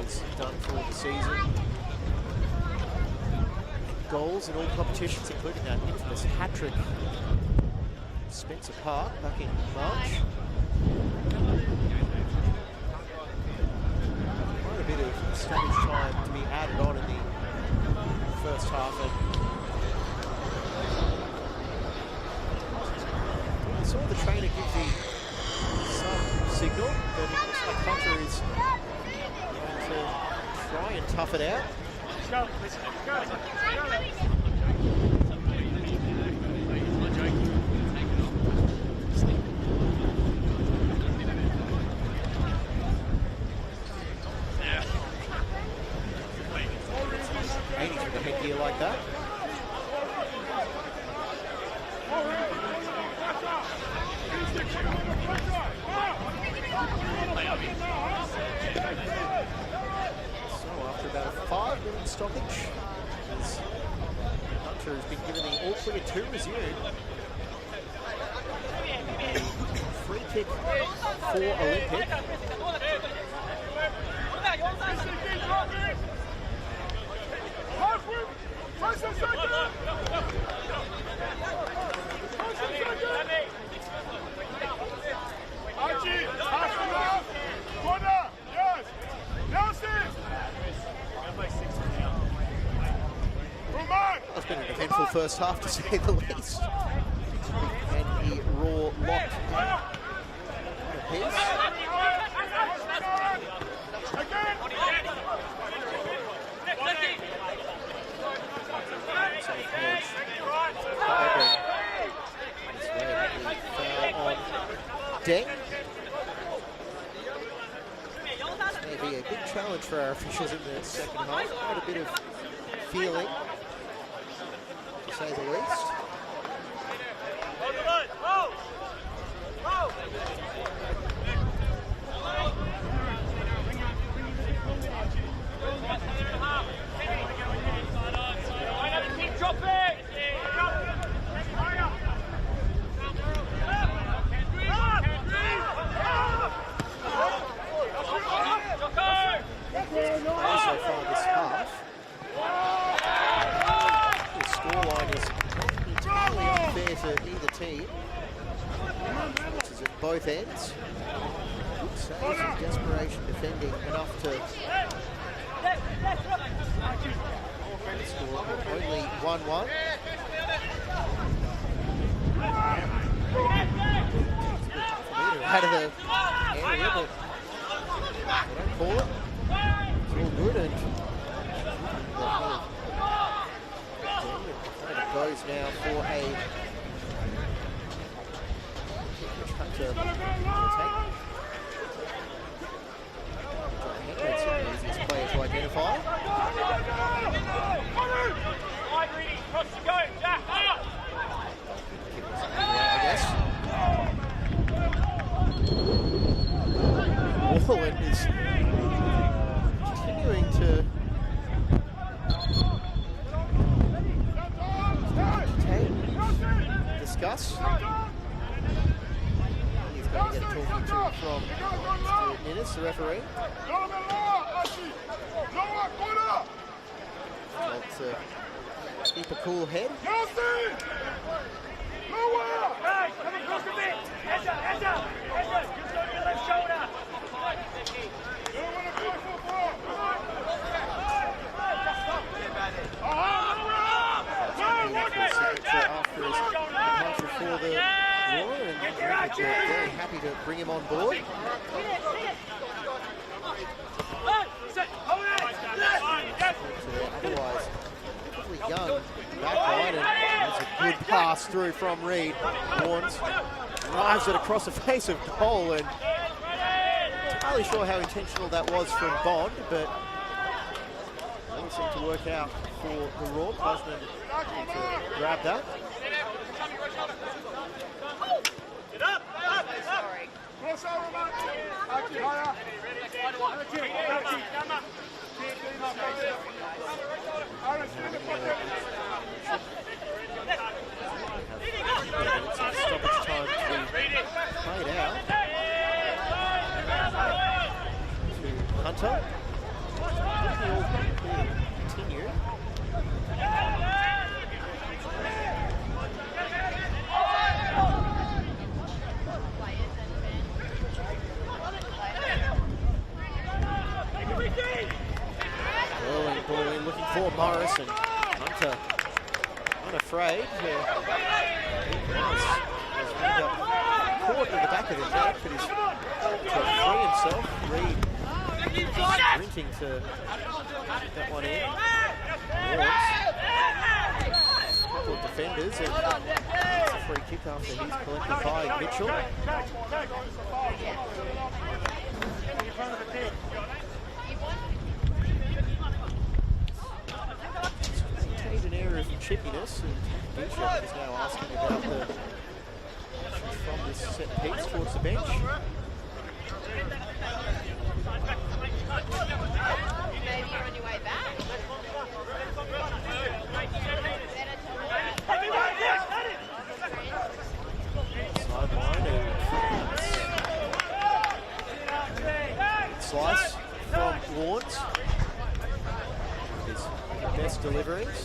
He's done for the season. Goals in all competitions, including that infamous hat-trick Spencer Park back in March. Quite a bit of stage time to be added on in the first half. And I saw the trainer give some signal that it looks like Hunter is going to try and tough it out.
Go, listen, go.
Aiming with a headgear like that. So after about a 5-minute stoppage, Hunter has been given the all clear to resume. A free kick for Olympic. It's been an eventful first half, to say the least. And the Raw locked a piece. Deng. This may be a big challenge for our officials in the second half. Quite a bit of feeling, to say the least.
Drop it!
So far this half. both ends. Good saves and desperation defending enough to score only 1-1. Out of the area, but they don't call it. It's all good, and it goes now for a Hunter take. That's the easiest player to identify. I guess. Warland is continuing to discuss. He's going to get a talking to from Mr. Ninnis, the referee. Got to keep a cool head. After his departure for the war, and we're very happy to bring him on board. Otherwise, relatively young back line, and that's a good pass through from Reed. Warnes drives it across the face of goal, and not entirely sure how intentional that was from Bond, but it doesn't seem to work out for the Raw. Bosman to grab that.
Get up! Sorry.
Cross over, mate. Aki, higher.
Stoppage time to be played out. To Hunter. Continue. Ball in, looking for Morris, and Hunter unafraid. He has caught in the back of the net, but he's to free himself. Reed sprinting to get that one in. Warnes. A couple of defenders, and it's a free kick after he's collected by Mitchell. An area of chippiness, and Bishop is now asking about the from this set piece towards the bench.
Maybe you're on your way back.
Sideline, and slice from Warnes. His best deliveries.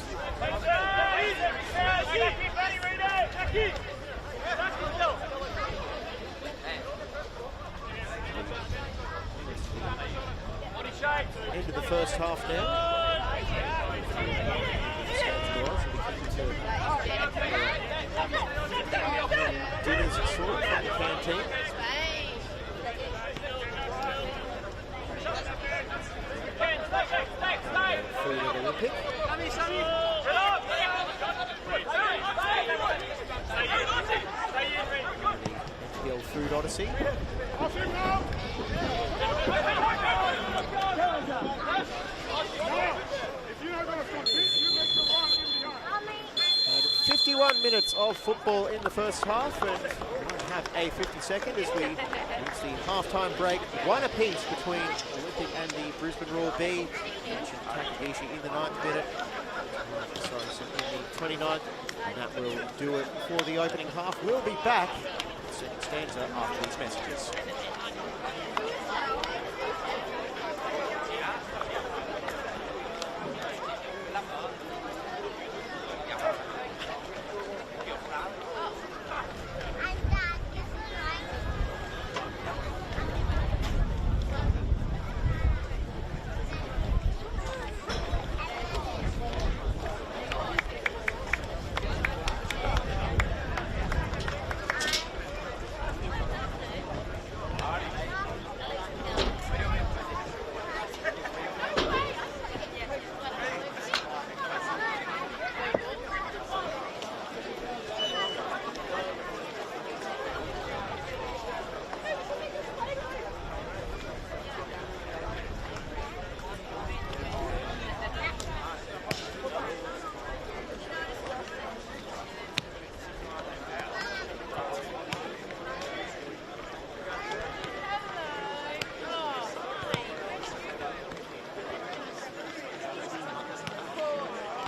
Into the first half now. Dinners short from the canteen. Food at Olympic. NPL Food Odyssey.
If you're not going to compete, you make the run in behind.
51 minutes of football in the first half, and we have a 52nd as we reach the half-time break. One apiece between Olympic and the Brisbane Roar B. Mentioned Takagishi in the 9th minute. Sorry, in the 29th. And that will do it for the opening half. We'll be back with the second stanza after these messages.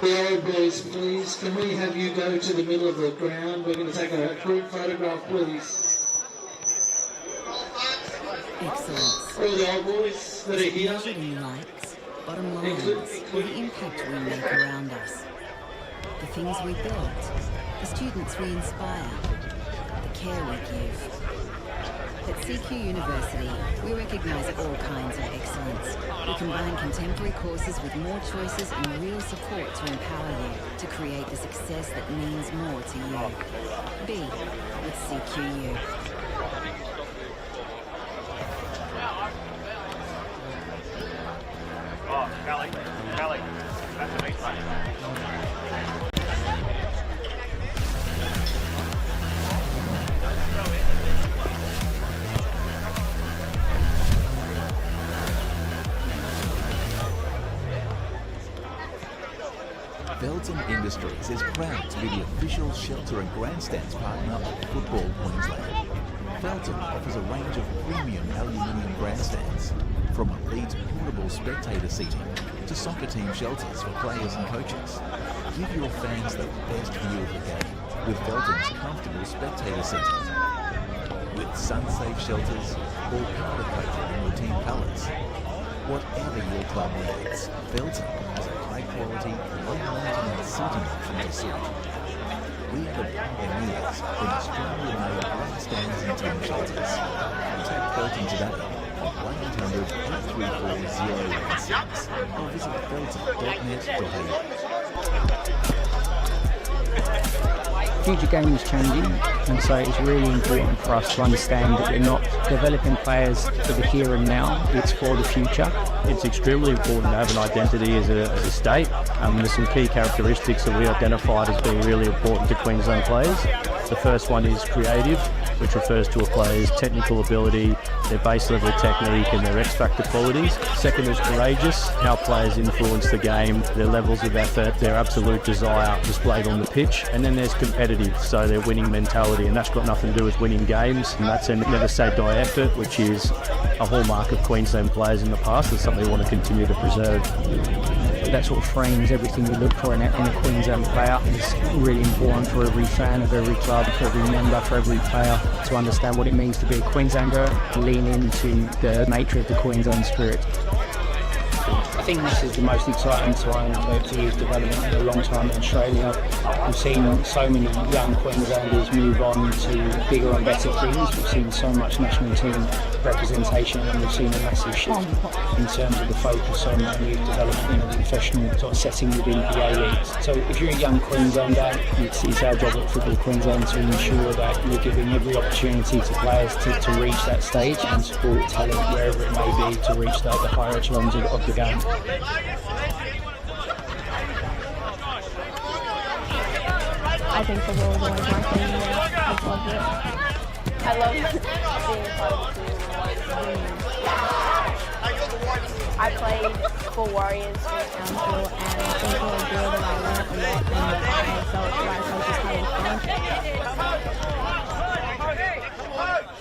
The old boys, please, can we have you go to the middle of the ground? We're going to take a group photograph, please.
Excellence.
All the old boys that are here.
Measured in lights, bottom lines, or the impact we make around us. The things we build, the students we inspire, the care we give. At CQ University, we recognise all kinds of excellence. We combine contemporary courses with more choices and real support to empower you to create the success that means more to you. Be with CQU.
Oh, Kelly, that's a big one.
Felton Industries is proud to be the official shelter and grandstands partner of Football Queensland. Felton offers a range of premium aluminium grandstands, from elite portable spectator seating to soccer team shelters for players and coaches. Give your fans the best view of the game with Felton's comfortable spectator seating. With sun-safe shelters or powder-coated in your team colours. Whatever your club needs, Felton has a high-quality, low-maintenance seating option to suit. We are the pioneers in Australia-made grandstands and team shelters. Contact Felton today on 1-800-834-016 or visit felton.net.au.
Future game is changing, and so it's really important for us to understand that we're not developing players for the here and now, it's for the future.
It's extremely important to have an identity as a state. There's some key characteristics that we identified as being really important to Queensland players. The first one is creative, which refers to a player's technical ability, their base level technique and their X factor qualities. Second is courageous, how players influence the game, their levels of effort, their absolute desire displayed on the pitch. And then there's competitive, so their winning mentality, and that's got nothing to do with winning games. And that's a never say die effort, which is a hallmark of Queensland players in the past. It's something we want to continue to preserve.
That sort of frames everything we look for in a Queensland player. It's really important for every fan of every club, for every member, for every player to understand what it means to be a Queenslander, lean into the nature of the Queensland spirit. I think this is the most exciting time for youth development in a long time in Australia. We've seen so many young Queenslanders move on to bigger and better things. We've seen so much national team representation, and we've seen a massive shift in terms of the focus on youth development in a professional sort of setting within the A-Leagues. So if you're a young Queenslander, it's our job at Football Queensland to ensure that you're giving every opportunity to players to reach that stage and support talent wherever it may be to reach the higher echelons of the game.
I
think the world always my thing. I love it. I love being part of the team. I played for Warriors for Council, and I think it was good, and I learned a lot, and I felt like I was just having fun.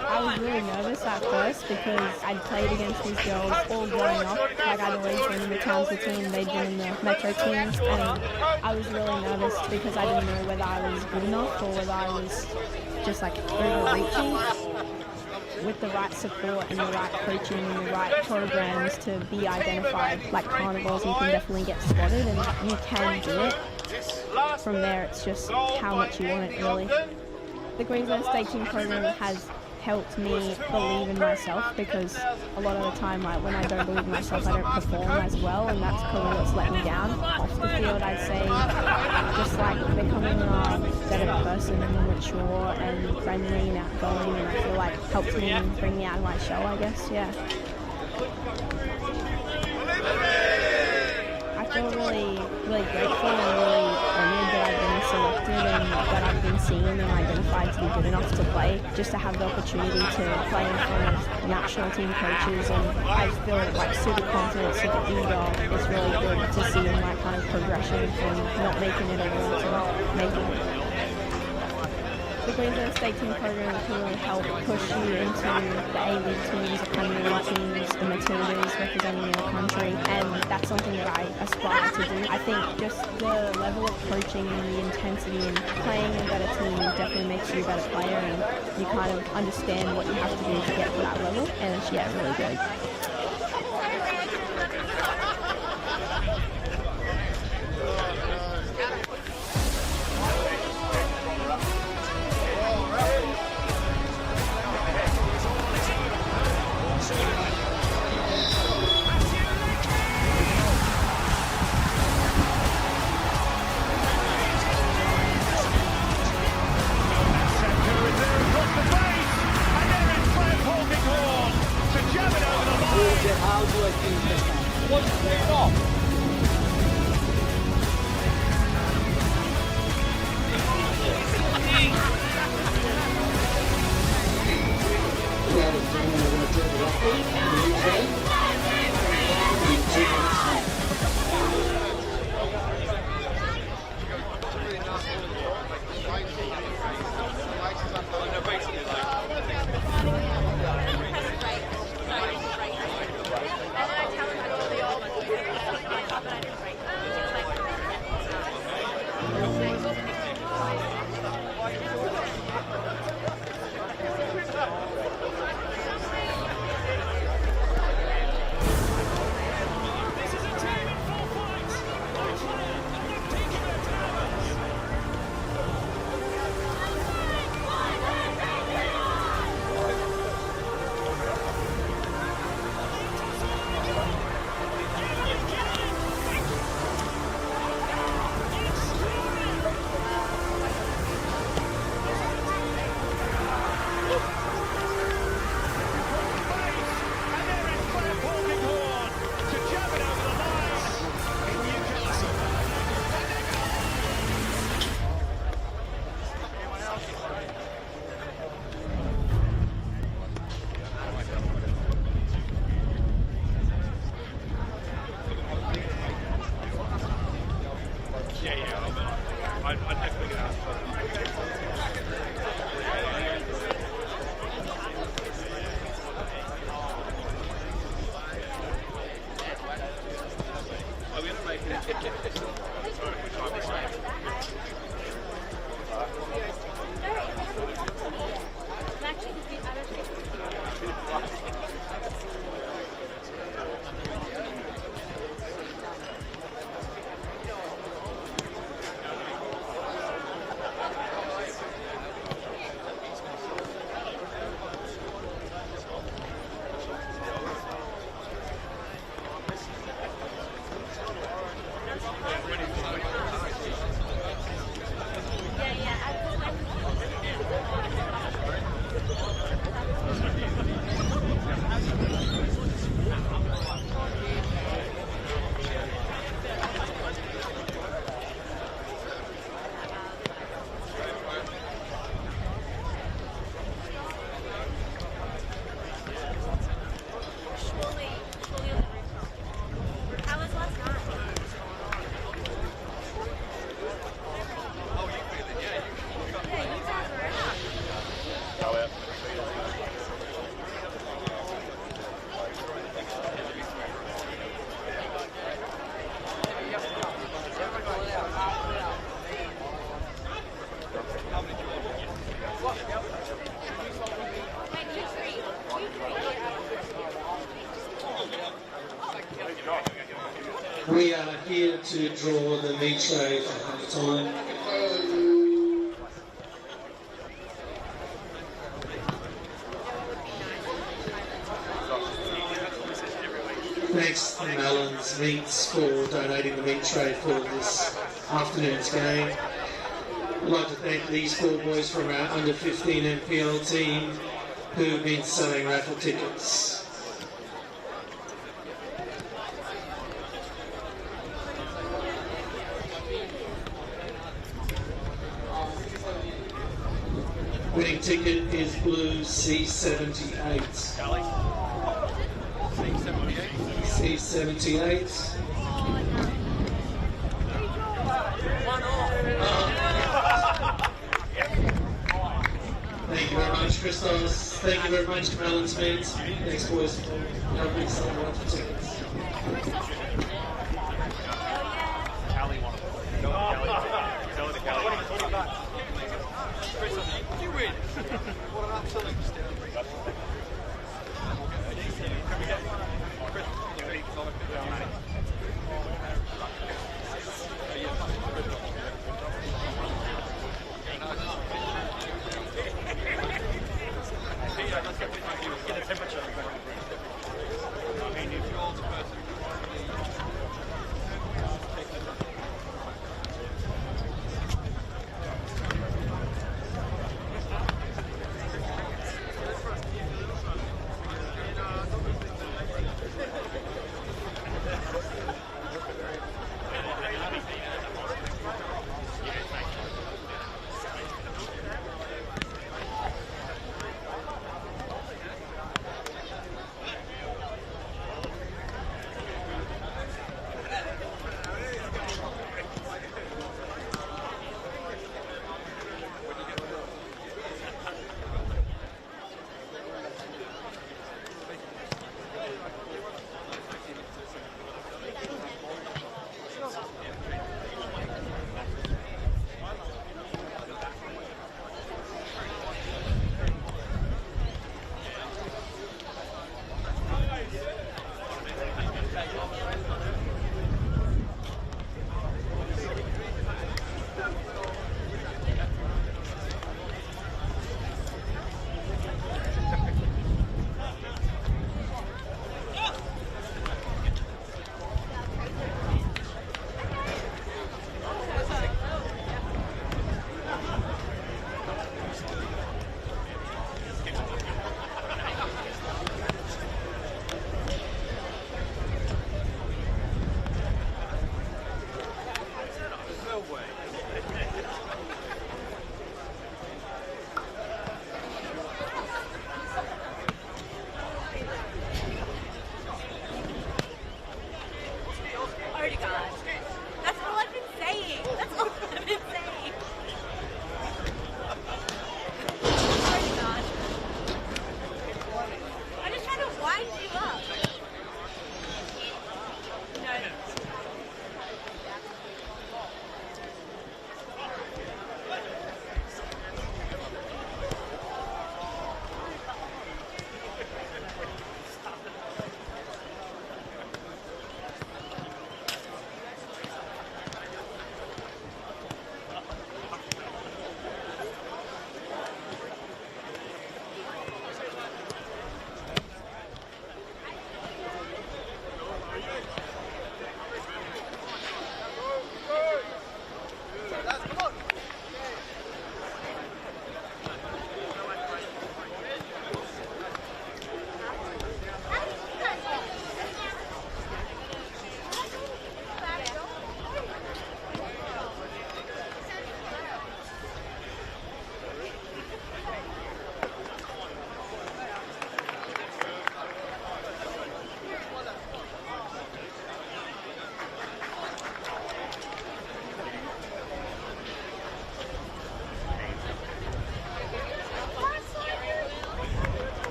I was really nervous at first because I'd played against these girls all growing up. Like I'd always been in the council team, they'd been in the metro teams, and I was really nervous because I didn't know whether I was good enough or whether I was just like overreaching. With the right support and the right coaching and the right programs to be identified like carnivals, you can definitely get spotted and you can do it. From there it's just how much you want it really. The Queensland State Team program has helped me believe in myself, because a lot of the time when I don't believe in myself I don't perform as well, and that's probably what's let me down. Off the field I'd say just like becoming a better person and more mature and friendly and outgoing, and I feel like helped me bring me out of my shell, I guess, yeah. I feel really grateful and really honoured that I've been selected and that I've been seen and identified to be good enough to play, just to have the opportunity to play in front of national team coaches, and I feel like super confident, super eager. It's really good to see my kind of progression from not making it at all to making it. The Queensland State Team program can really help push you into the A-League teams, the Premier League teams, the Matildas representing your country, and that's something that I aspire to do. I think just the level of coaching and the intensity and playing a better team definitely makes you a better player, and you kind of understand what you have to do to get to that level, and it's really great.
We are here to draw the meat tray for half time. Thanks to Melons Meats for donating the meat tray for this afternoon's game. I'd like to thank these four boys from our under 15 NPL team who've been selling raffle tickets. Winning ticket is blue C78. C78. Christos. Thank you very much, Alan Smith. Thanks, boys. Have a big celebration for tickets.
You win. What an absolute get the temperature. I mean, if you're the person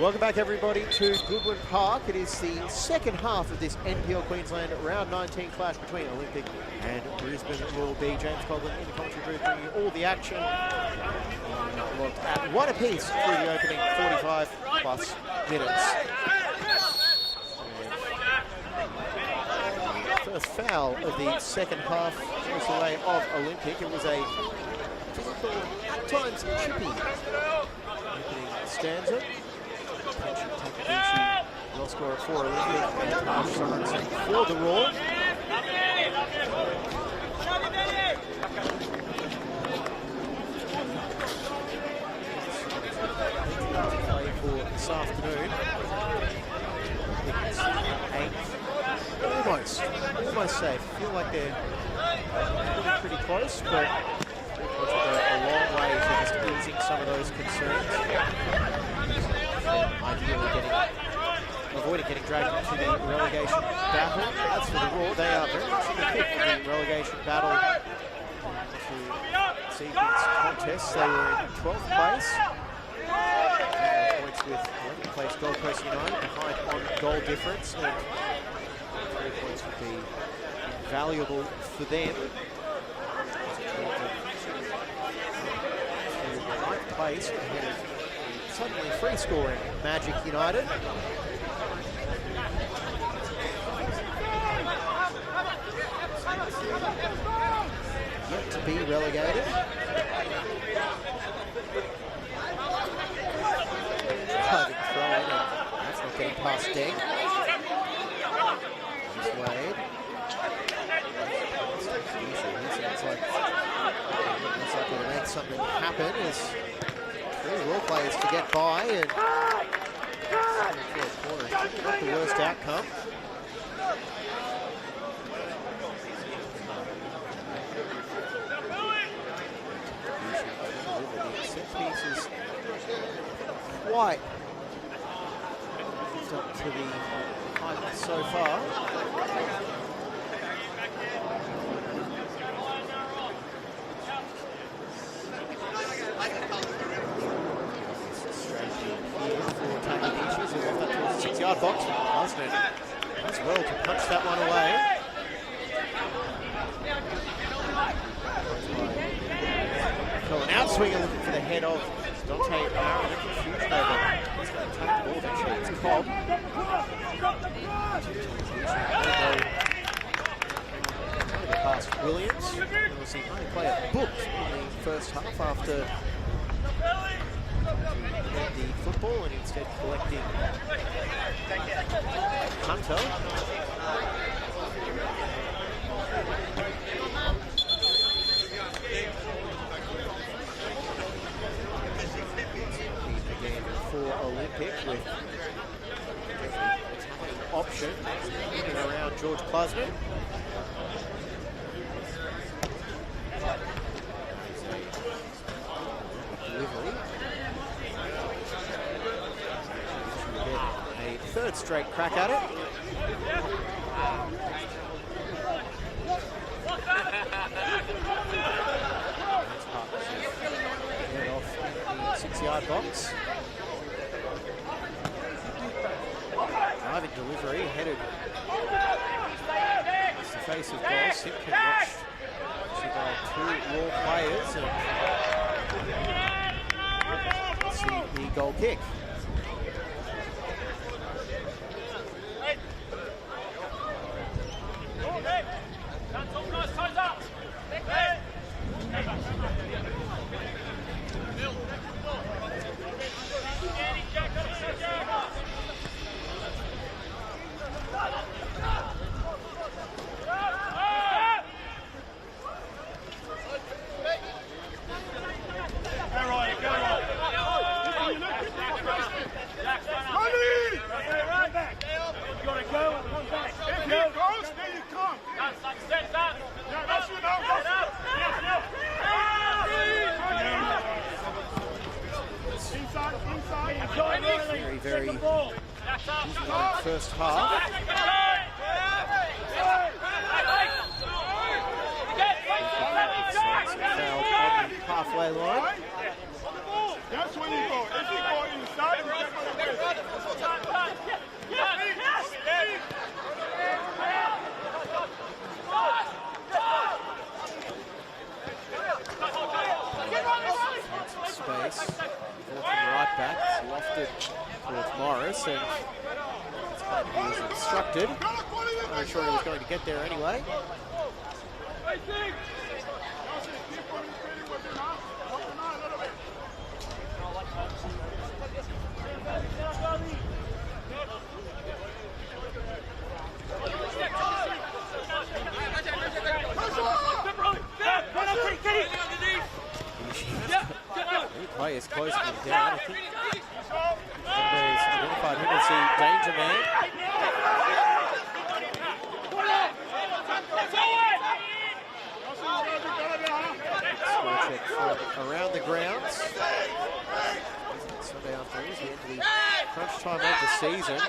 Welcome back, everybody, to Goodwin Park. It is the second half of this NPL Queensland Round 19 clash between Olympic and Brisbane. It will be James Coughlin in the commentary booth bringing you all the action. Looked at one apiece through the opening 45-plus minutes. First foul of the second half was the way of Olympic. It was a physical, at times chippy opening stanza. Well scorer for Olympic and Marsh for the Raw. afternoon. It's 8th. Almost safe. I feel like they're pretty close, but a long way to just easing some of those concerns. Ideally avoiding getting dragged into the relegation battle. That's for the Raw. They are very much in the thick of the relegation battle to see these contests. They were in 12th place. Points with 11th place Gold Coast United behind on goal difference, and 3 points would be valuable for them. To 9th place ahead of suddenly free scoring Magic United. Yet to be relegated. Driving throw in, and that's not getting past Deng. Here's Wade. Looks like it'll make something happen as 3 Raw players to get by, and not the worst outcome. Set pieces quite up to the height so far. Towards the 6-yard box. Osmond does well to punch that one away. So an outswinger looking for the head of Dante Aaron. Huge over. He's going to take the ball eventually. It's Cobb. Past Williams. We'll see only player booked in the first half after the football, and instead collecting Hunter. Again for Olympic with attacking option in and around George Plasman. Delivery. A third straight crack at it. Head off the 6-yard box. Driving delivery, headed it's the face of goal. Simpkin watch about 2 Raw players and see the goal kick. Very first half. Foul on the halfway line.
That's when you go. If you go inside, you get on the
Space. Walking right back. It's lofted towards Morris, and he was instructed. I'm not sure he was going to get there anyway. Players closing him down. I think danger man. Score check from around the grounds. Sunday afternoon is the end of the crunch time of the season.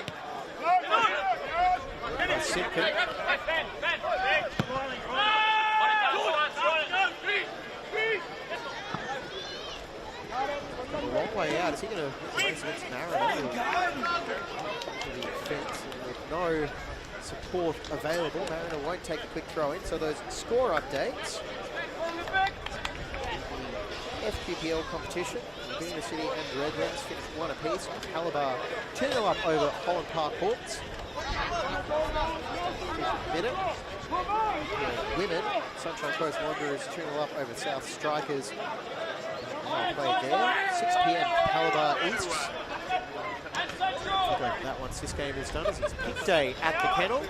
Simpkin. A long way out. Is he going to race against Mariner? To the fence with no support available. Mariner won't take a quick throw in. So those score updates. The FPPL competition. Medina City and Redlands finished 1 apiece. Calabar 2-0 up over Holland Park Hawks. Minute. Women, Sunshine Coast Wanderers 2-0 up over South Strikers. Played there. 6 p.m. Calabar East. That once this game is done, as it's pick day at the kennel.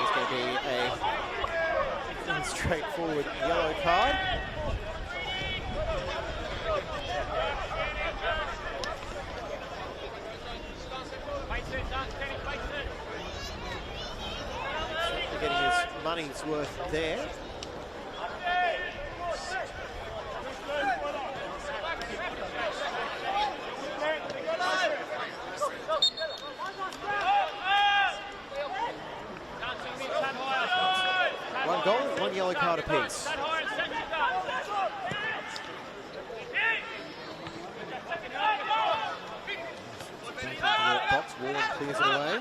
It's going to be a straightforward yellow card. Getting his money's worth there. One goal, 1 yellow card apiece. Box, Warren clears it away.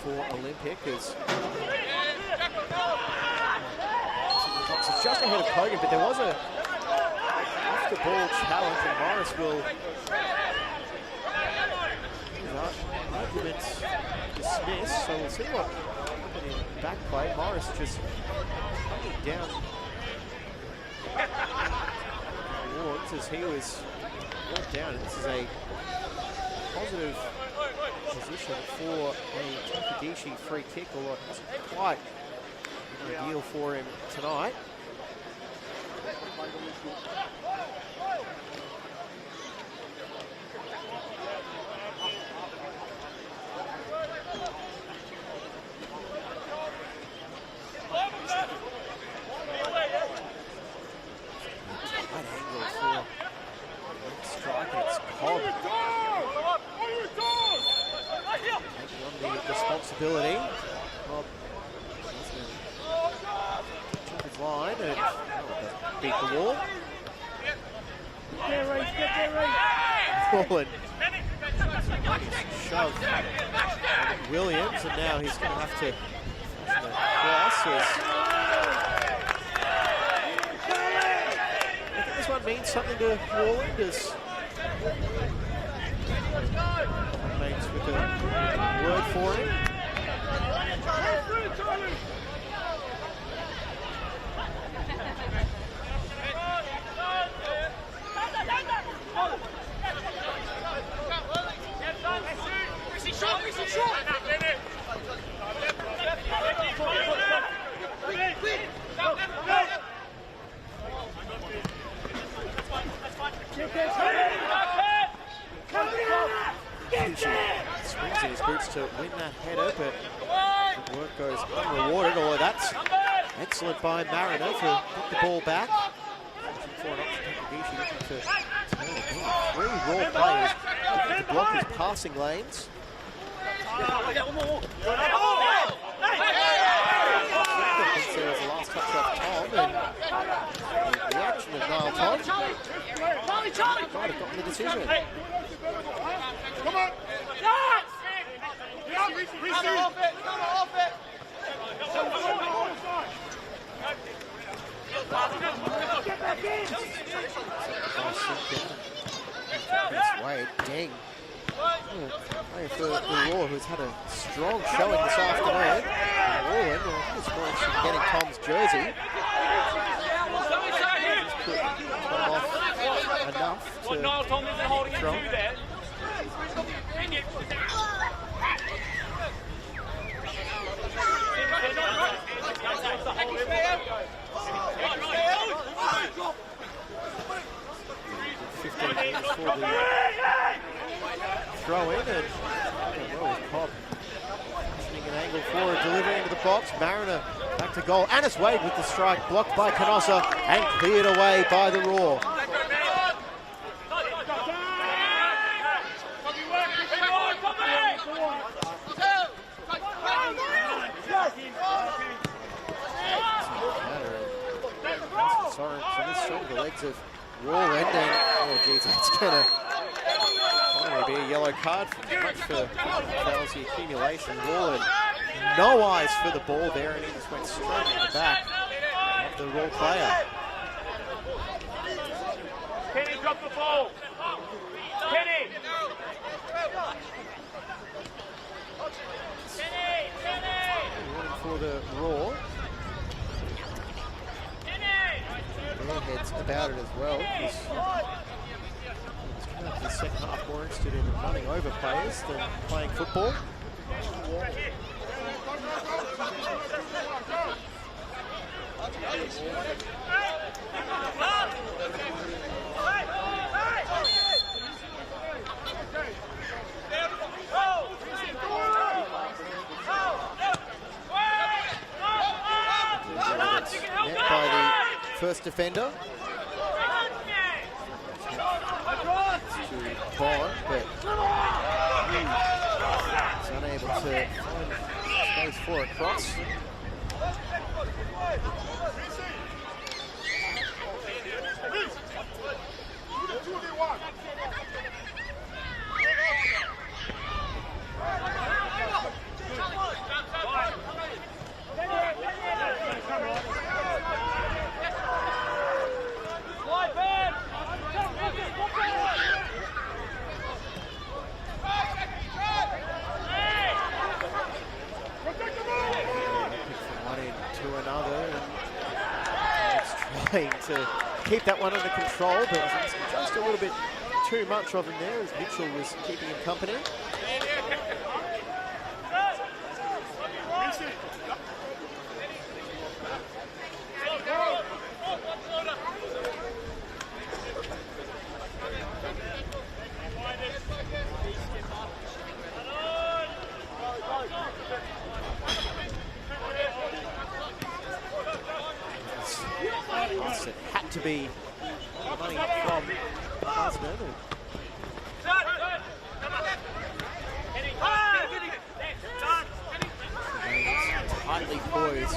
For Olympic is just ahead of Kogan, but there was a off-the-ball challenge, and Morris will arguments dismissed. So we'll see what happened in back play. Morris just down Wards as he was brought down. And this is a positive position for a Takadishi free kick, although it wasn't quite ideal for him tonight. Tight angle for strike, and it's Cobb taking on the responsibility. Cobb took his line and beat the wall. Forward. Shove Williams, and now he's going to have to cross. I think this one means something to Warland, as mates with a word for him. Springs in his boots to win that header, but the work goes unrewarded. Although that's excellent by Mariner to put the ball back. Looking for an option looking to turn it in. 3 raw players looking to block his passing lanes. There was the last touch off Tom, and the action of Niall Todd might have gotten the decision.
Come on!
Wade, dang. Playing for the Raw, who's had a strong showing this afternoon. Warren, just getting Tom's jersey. Just put Tom off enough to throw. Throw in and well, Cobb pushing an angle forward, delivering into the box. Mariner back to goal. Annis Wade with the strike, blocked by Canossa and cleared away by the Raw. Sorry for this shot, the legs of Raw ending. Oh, geez, that's going to finally be a yellow card for fallacy accumulation. Raw, no eyes for the ball there, and he just went straight in the back of the Raw player.
Kenny, drop the ball. Kenny.
Warning for the Raw. Their heads about it as well. He's come out to the second half more interested in running over players than playing football. Net by the first defender. To Bond, but he's unable to find space for a cross. Trying to keep that one under control, but just a little bit too much of him there as Mitchell was keeping him company. It had to be money from Brisbane. Tightly poised.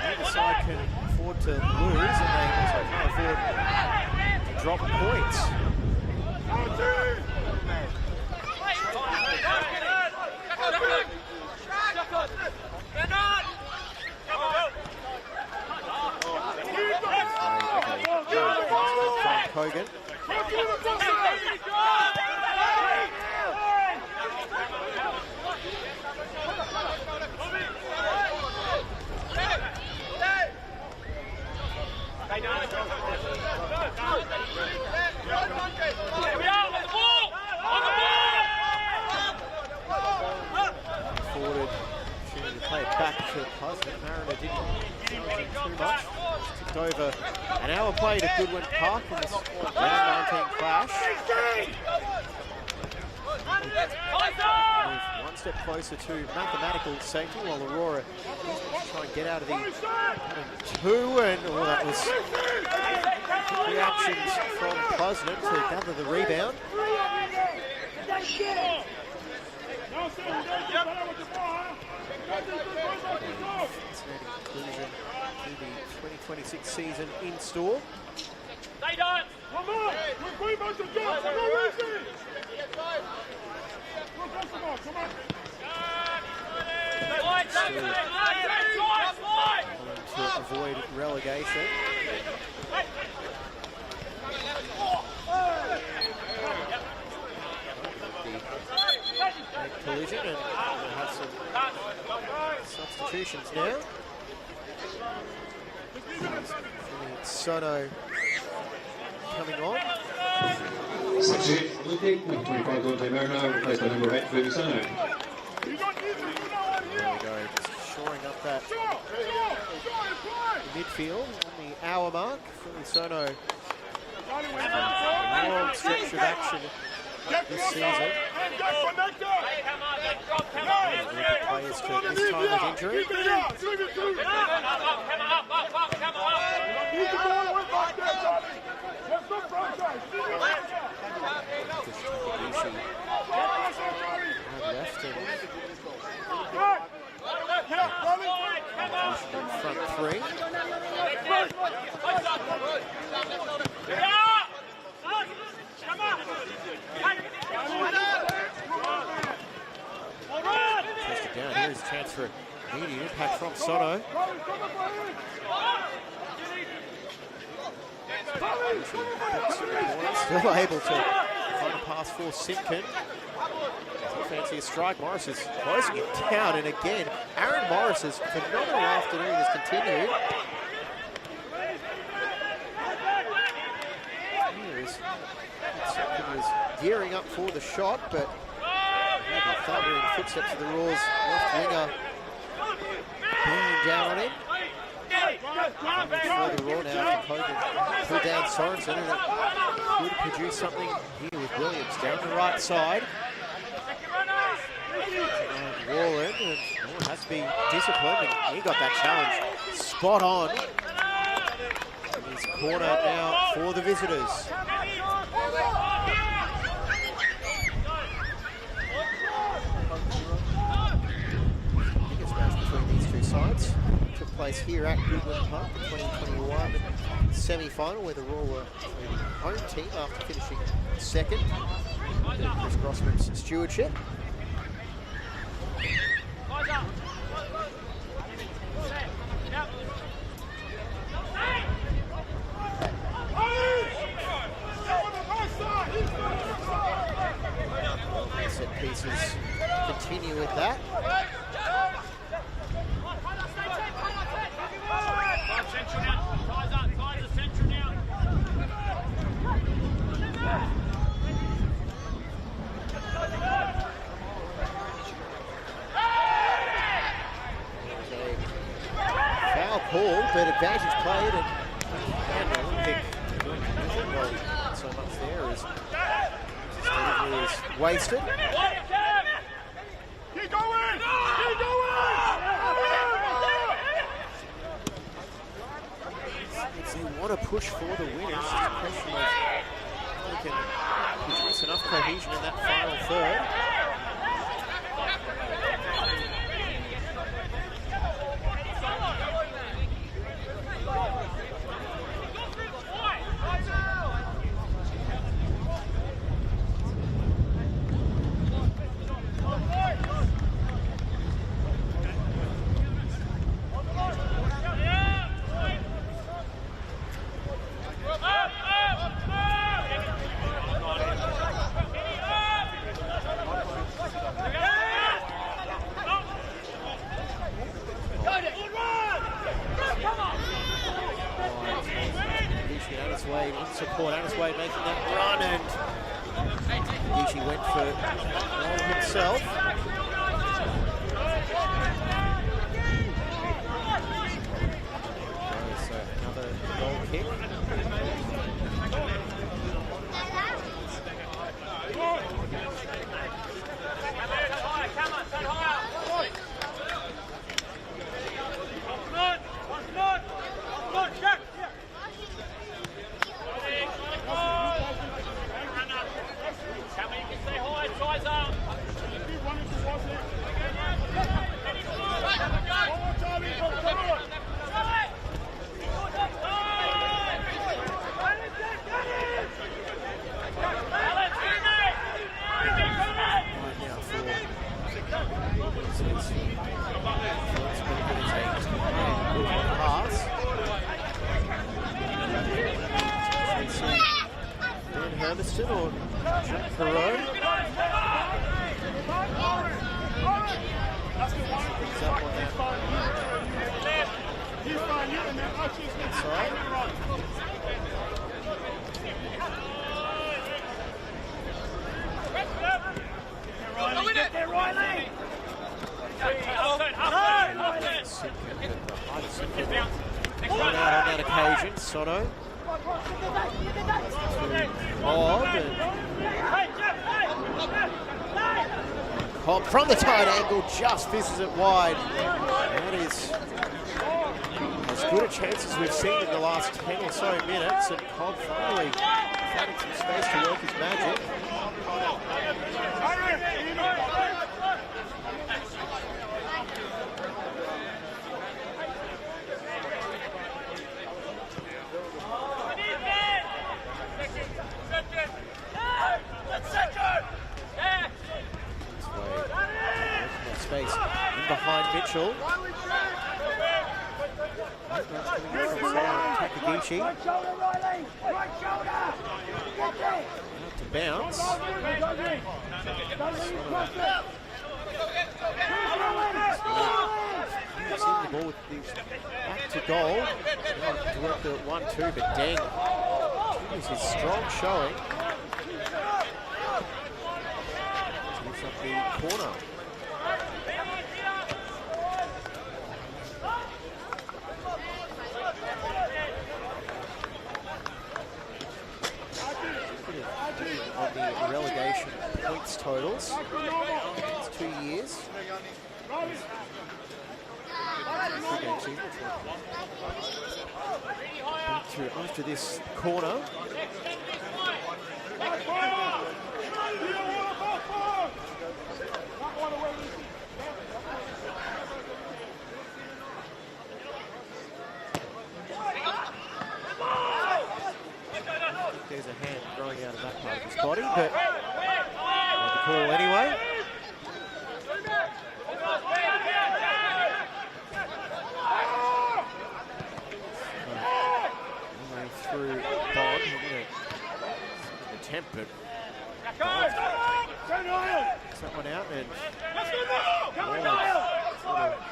Neither side can afford to lose, and they also can't afford to drop points. Hogan. Forward, shooting to play it back to Brisbane. Mariner didn't challenge him too much. Tipped over an hour played at Goodwin Park in this round 19 clash. Move one step closer to mathematical safety while Aurora try and get out of the two, and that was reactions from Brisbane to gather the rebound. Conclusion to the 2026 season in store.
Stay down! Come on!
to avoid relegation. The collision, and we'll have some substitutions now. Sono coming on.
Substitute Olympic, number 25, Dante Marino, replaced by number 8, Fergie Sono.
There we go, just shoring up that midfield on the hour mark. Fergie Sono, a long stretch of action this season. Players to this time of injury. Front three. Tested down. Here's a chance for immediate impact from Sono. Still able to find a pass for Simpkin. Fancy a strike. Morris is closing it down, and again, Aaron Morris's phenomenal afternoon has continued. Simpkin was gearing up for the shot, but the thundering footsteps of the Roar's left winger bearing down on him. For the Roar now, Hogan pull down Sorensen, and it could produce something here with Williams down the right side. Warren, and has to be disciplined, and he got that challenge spot on. And he's corner now for the visitors. Biggest match between these two sides took place here at Goodwin Park, the 2021 semi-final, where the Roar were the home team after finishing second. Chris Grossman's stewardship. Set pieces continue with that. Foul call, but advantage played, and Olympic doing well, not so much there as delivery is wasted.
Keep going! Keep going!
They want to push for the win. It's just a question of if they can produce enough cohesion in that final third. Support Annis Wade making that run, and Gishi went for all himself. So another goal kick. Hermiston or Jack Perot. Things up on that. Inside.
Get there, Riley!
One out on that occasion, Soto. Cobb and Cobb from the tight angle just fizzes it wide. That is as good a chance as we've seen in the last 10 or so minutes, and Cobb finally finding some space to work his magic. Space in behind Mitchell. Takagishi. To bounce. Seeing the ball with these back to goal. Directed at 1-2, but dang. This is strong showing. Gives up the corner. On the relegation points totals. It's 2 years. After this corner. There's a hand growing out of that part of his body, but the call anyway. Through Bond, attempt, but Bond gets that one out, and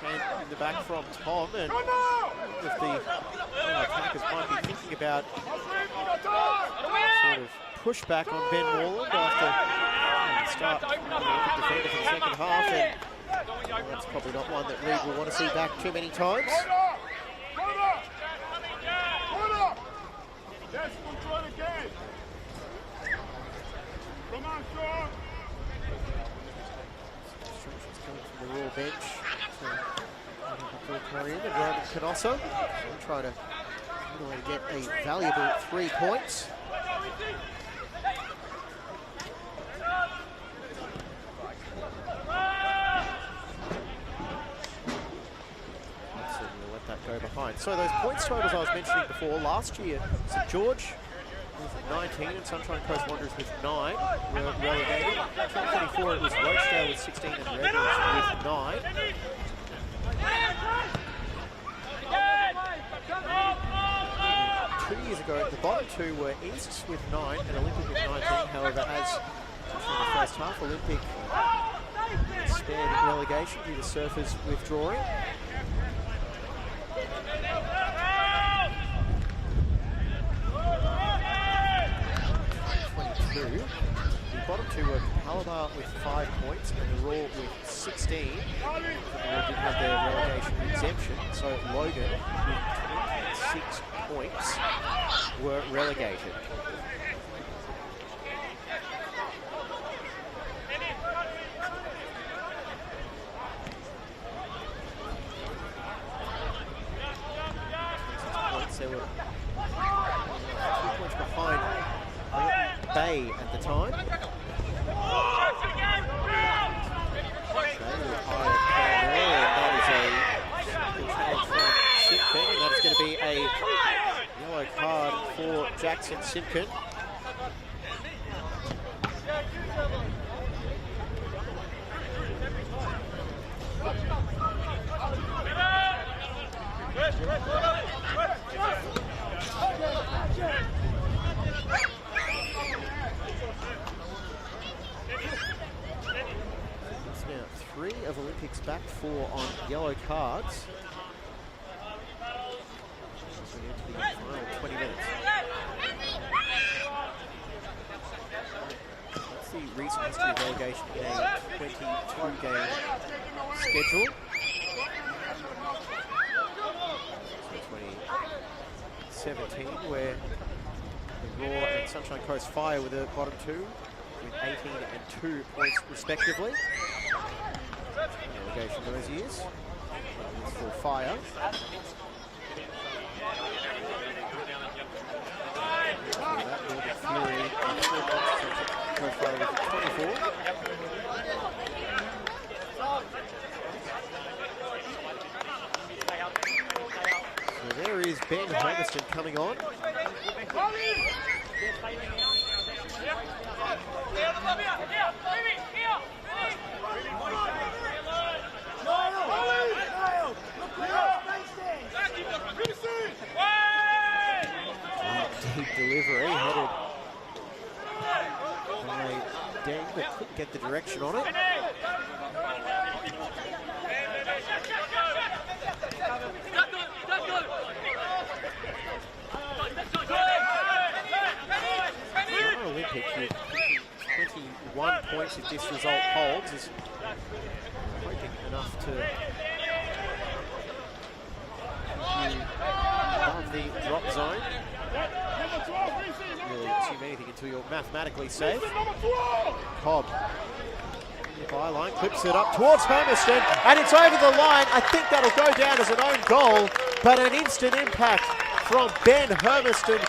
hand in the back from Tom, and if the attackers might be thinking about sort of pushback on Ben Warland after start defender for the second half, and that's probably not one that Reid will want to see back too many times.
Yes, control the game. Come on, Sean.
Instructions coming from the Royal bench to Karim and Roman Canossa. We'll try to get a valuable 3 points. Let that go behind. So those points totals I was mentioning before, last year St George with 19 and Sunshine Coast Wanderers with 9 were relegated. 2024 it was Rochdale with 16 and Redlands with 9. 2 years ago, the bottom two were Easts with 9 and Olympic with 19. However, as in the first half, Olympic spared relegation due to Surfers withdrawing. The bottom two were Calabar with 5 points and the Raw with 16. The Raw did have their relegation exemption, so Logan with 26 points were relegated. They were 2 points behind Bay at the time. They were higher and that is a challenge from Simpkin, and that is going to be a yellow card for Jackson Simpkin. back 4 on yellow cards. As we enter the final 20 minutes. That's the recent history of relegation in a 22-game schedule. 2017, where the Raw and Sunshine Coast Fire were the bottom 2 with 18 and 2 points respectively. Relegation those years. It's for Fire. Fury, 4 Fire with 24. So there is Ben Hermiston coming on. Deep delivery headed by Deng, but couldn't get the direction on it. Olympic with 21 points if this result holds is hoping enough to above the drop zone. Really assume anything until you're mathematically safe. Cobb in the byline, clips it up towards Hermiston, and it's over the line. I think that'll go down as an own goal, but an instant impact from Ben Hermiston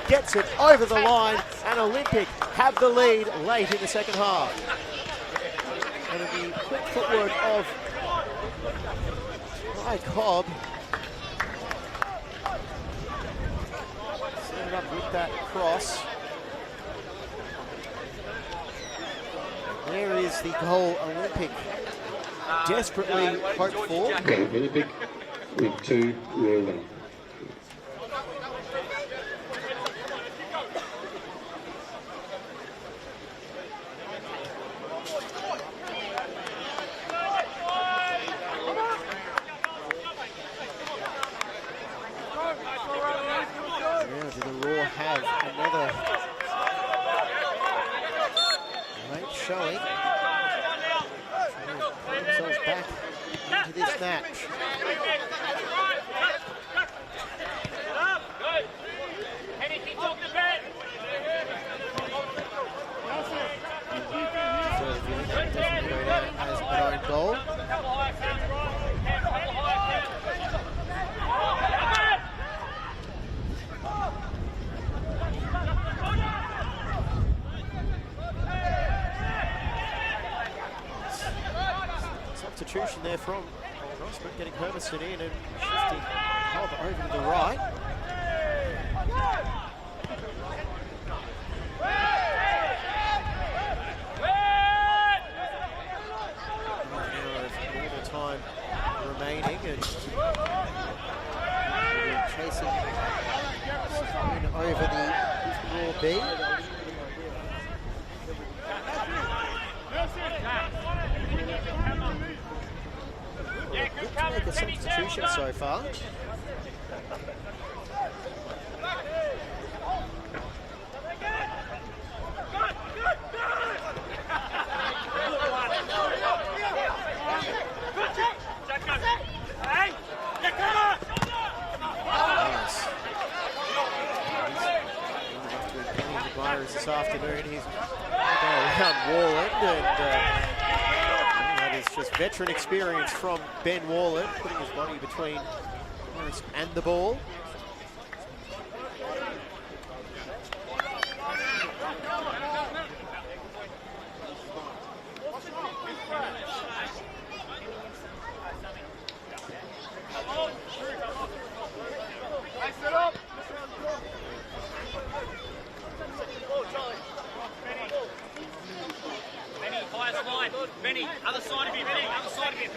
gets it over the line, and Olympic have the lead late in the second half. And the quick footwork of Cobb set it up with that cross. There is the goal Olympic desperately hoped for.
Okay, Olympic with 2, Royal 1.
Showing themselves back into this match. So if you look at it, doesn't go down as an own goal. Substitution there from Grossman, getting Hermiston in and shifting Cobb over to the right. Normal time remaining, and chasing over the Raw B. Good to make a substitution so far. This afternoon, he's around Warland, and that is just veteran experience from Ben Warland, putting his body between Morris and the ball.
Benny, other side of you, Benny, other side of you,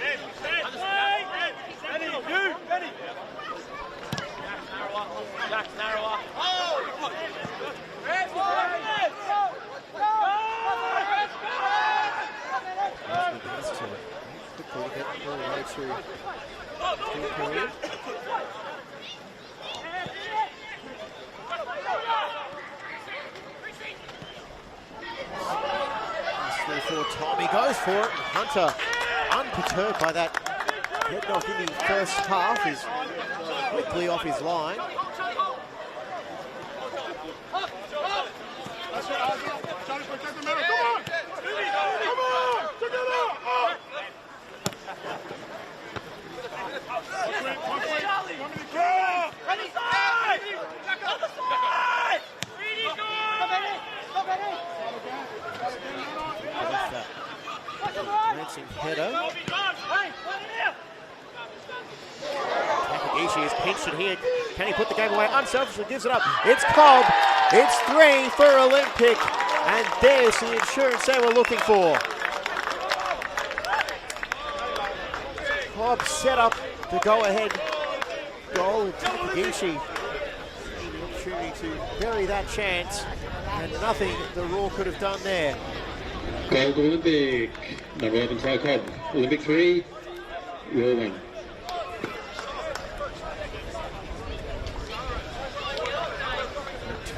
other side. Benny, you, Benny. Jack, narrower. Oh!
quickly to get all the way to the period. Tommy goes for it. Hunter, unperturbed by that head knock in the first half, is quickly off his line. Glancing header. Takagishi is pinched it here. Can he put the game away? Unselfishly gives it up. It's Cobb. It's 3 for Olympic. And there's the insurance they were looking for. Cobb set up the go-ahead goal. And Takagishi the opportunity to bury that chance. And nothing the Raw could have done there.
Gold Olympic, number 11 Ty Cobb. Olympic 3, Raw 1.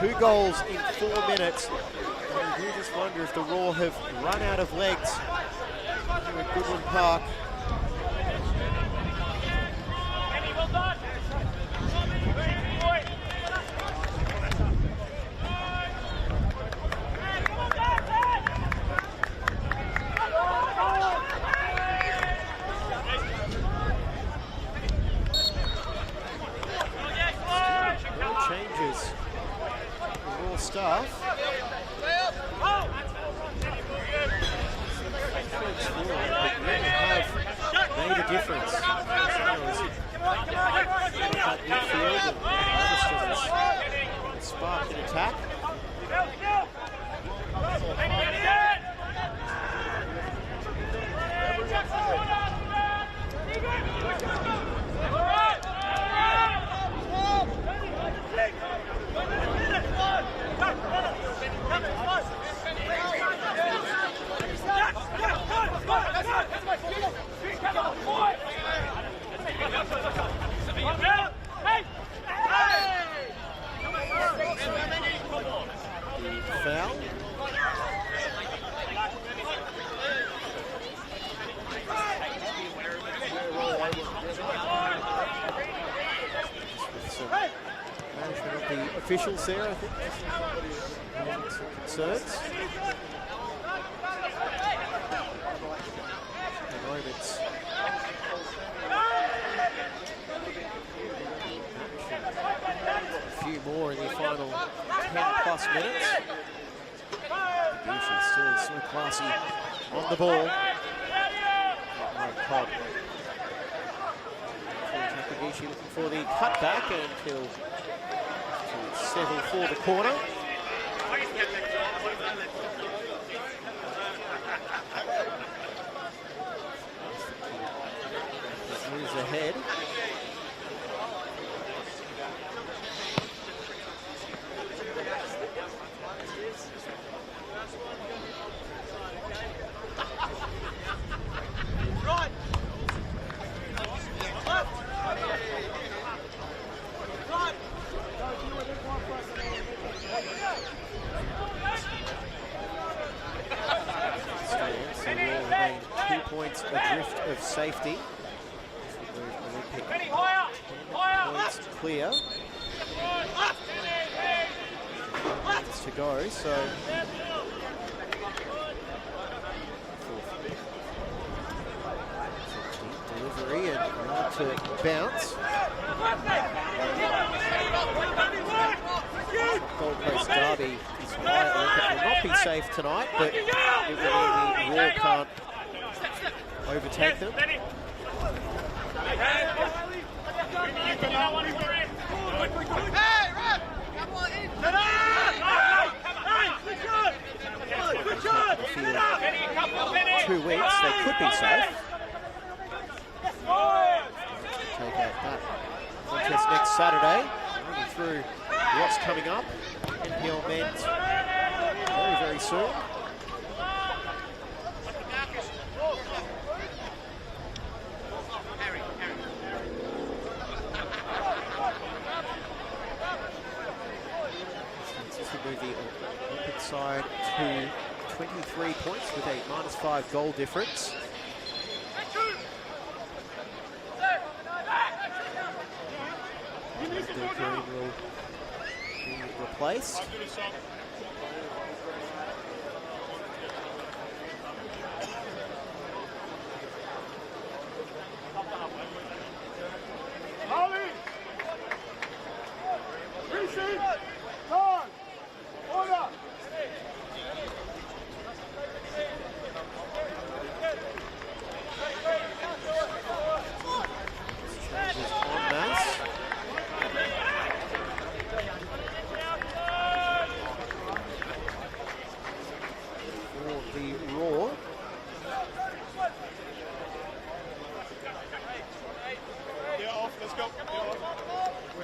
Two goals in 4 minutes. And you just wonder if the Raw have run out of legs here at Goodwin Park. Changes the Raw staff. Have made a difference. That midfield and spark an attack. Foul. Management of the officials there, I think. Some concerns. The moments. A few more in the final 10+ minutes. Bushi still so classy on the ball. Cobb. Takagishi looking for the cutback and he'll settle for the corner. Moves ahead. Points adrift of safety. Points clear. Minutes to go, so delivery and round to bounce. Gold Coast Derby is quiet. Olympic will not be safe tonight, but it will mean the Raw can't overtake them. For 2 weeks, they could be safe. Take out that contest next Saturday. Running through what's coming up. NPL men's very, very soon. should move the Olympic side to 23 points with a -5 goal difference. Abdul Karim will be replaced.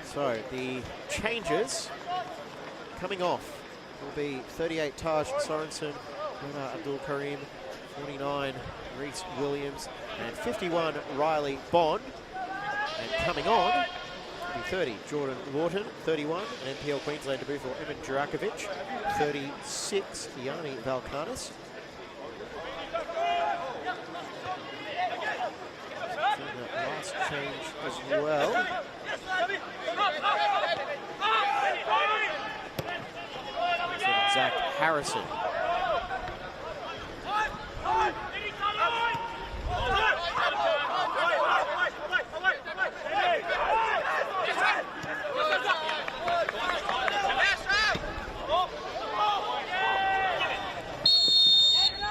So the changes coming off will be 38 Taj Sorensen, Abdul Karim, 49 Reece Williams, and 51 Riley Bond. And coming on, 30 Jordan Lawton, 31 an NPL Queensland debut for Emin Jurakovic, 36 Yanni Valkanis. Last change as well. Zach Harrison.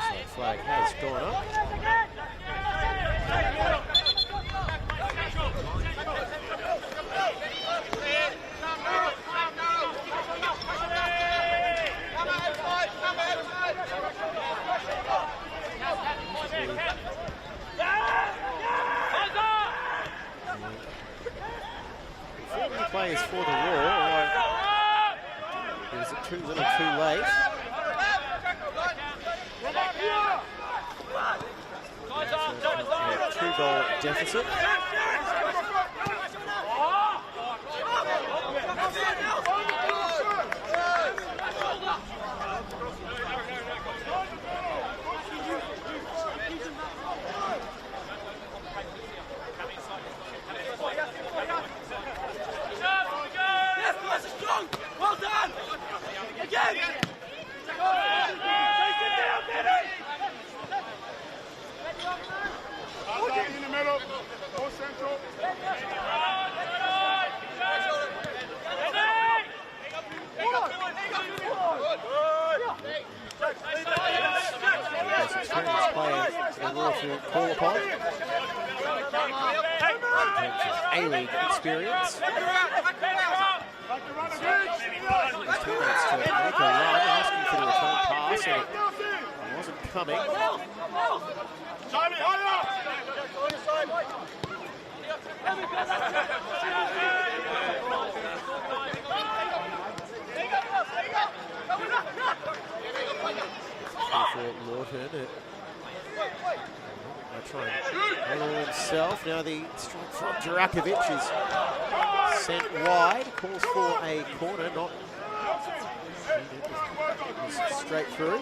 So flag has gone up. Players for the Roar. Is it too little, too late? A 2-goal deficit.
In the middle, go central.
Experienced players in order to call upon. A-League experience. His teammates to make a run, asking for the return pass, and it wasn't coming. For Lawton, trying to handle himself. Now the strike from Jurakovic is sent wide. Calls for a corner, not straight through.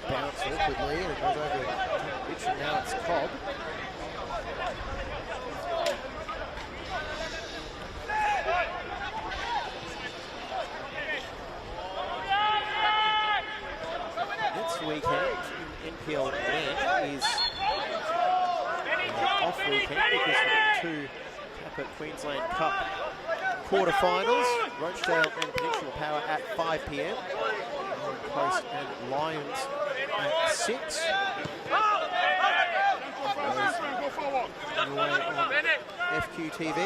Bounce awkwardly, and it goes over the pitch, and now it's Cobb. Next weekend, NPL land is off weekend because we've got 2 Kappa Queensland Cup quarterfinals, Rochdale and Peninsula Power at 5 p.m. Coast and Lions at 6. Anyway, on FQTV.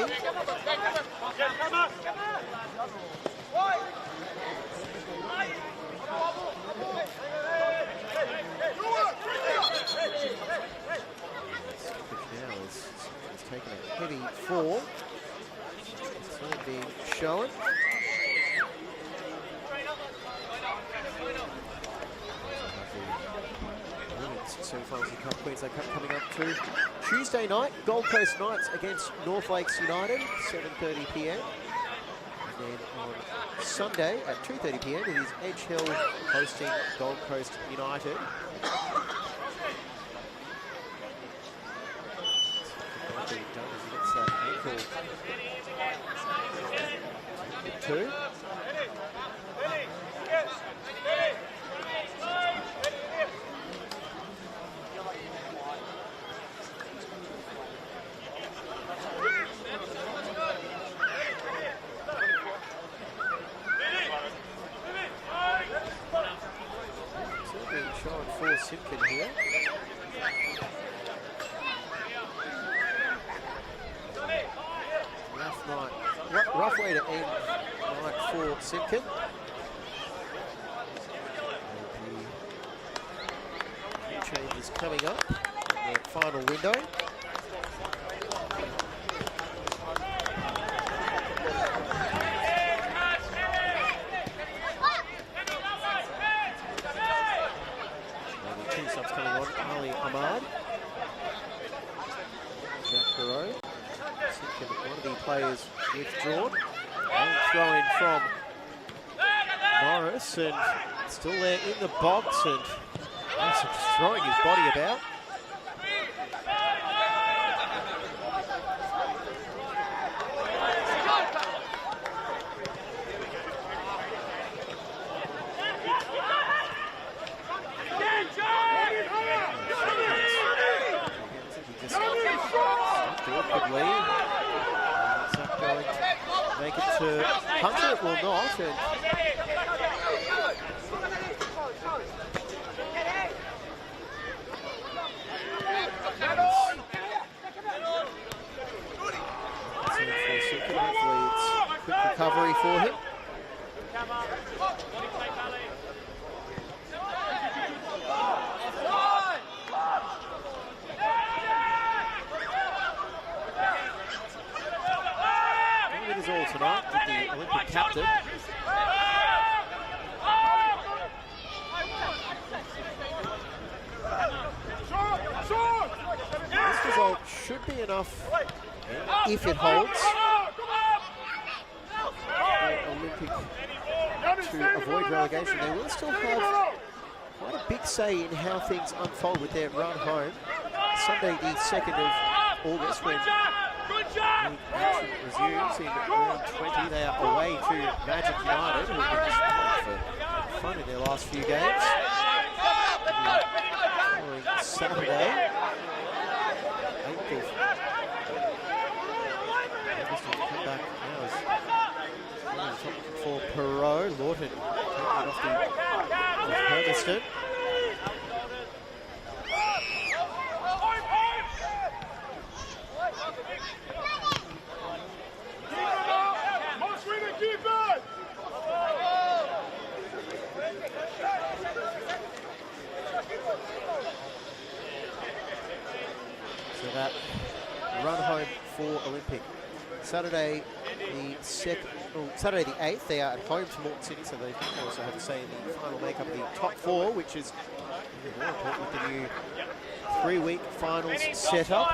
4. It's all being shown. Semi-finals of the Cup, Queensland Cup coming up too. Tuesday night, Gold Coast Knights against North Lakes United, 7:30 p.m. And then on Sunday at 2:30 p.m. it is Edge Hill hosting Gold Coast United. Might be done as he gets that ankle. 2. Simpkin here. Rough way to end night for Simpkin. Changes coming up in the final window. Players withdrawn. Long throw in from Morris, and still there in the box, and throwing his body about. Make it to Hunter, it will not. And hopefully it's quick recovery for him. All tonight with the Olympic captain. This result should be enough if it holds for Olympic to avoid relegation. They will still have quite a big say in how things unfold with their run home. Sunday the 2nd of August when league action resumes in round 20. They are away to Magic United, who have been for fun in their last few games. Following Saturday, 8th of August, to come back now is for Perot. Lawton taking it off Hermiston. So that run home for Olympic. Saturday the 8th, they are at home to Moreton City, so they also have to say in the final makeup of the top 4, which is even more important with the new 3-week finals set up.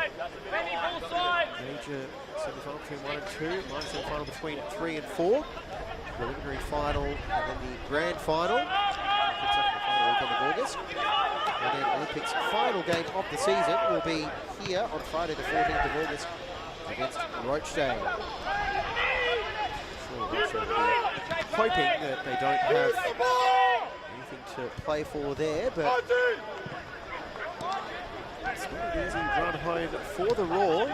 Major semi-final between 1 and 2, minor semi-final between 3 and 4. Preliminary final and then the grand final. Picks up the final weekend of August. And then Olympics' final game of the season will be here on Friday the 14th of August against Rochdale. Hoping that they don't have anything to play for there, but it's not an easy run home for the Raw.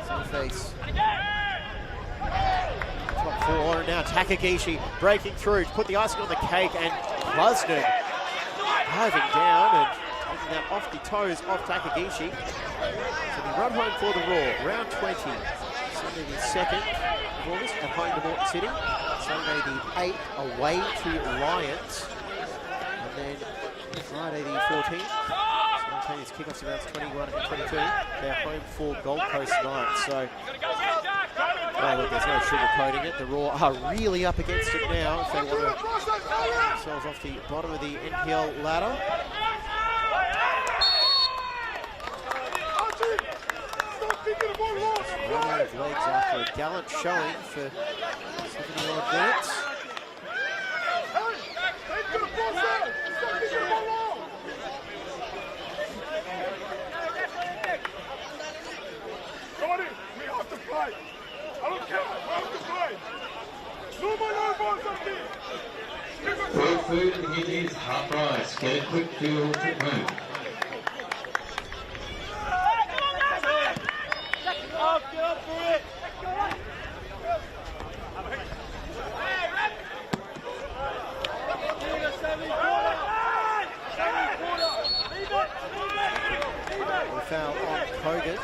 So face top 4, and now Takagishi breaking through to put the icing on the cake, and Plusner diving down and taking that off the toes of Takagishi. So the run home for the Raw, round 20, Sunday the 2nd of August at home to Moreton City, Sunday the 8th away to Lions, and then Friday the 14th, simultaneous kickoffs in rounds 21 and 22. They're home for Gold Coast Knights. So, oh, look, there's no sugarcoating it. The Raw are really up against it now if they want to get themselves off the bottom of the NPL ladder. Running out of legs after a gallant showing for 70-odd minutes.
We have to play. I don't care. We have to play. No more balls.
Quick food, it is half price. Get a quick field at home.
Get up for it.
We foul on Kogan.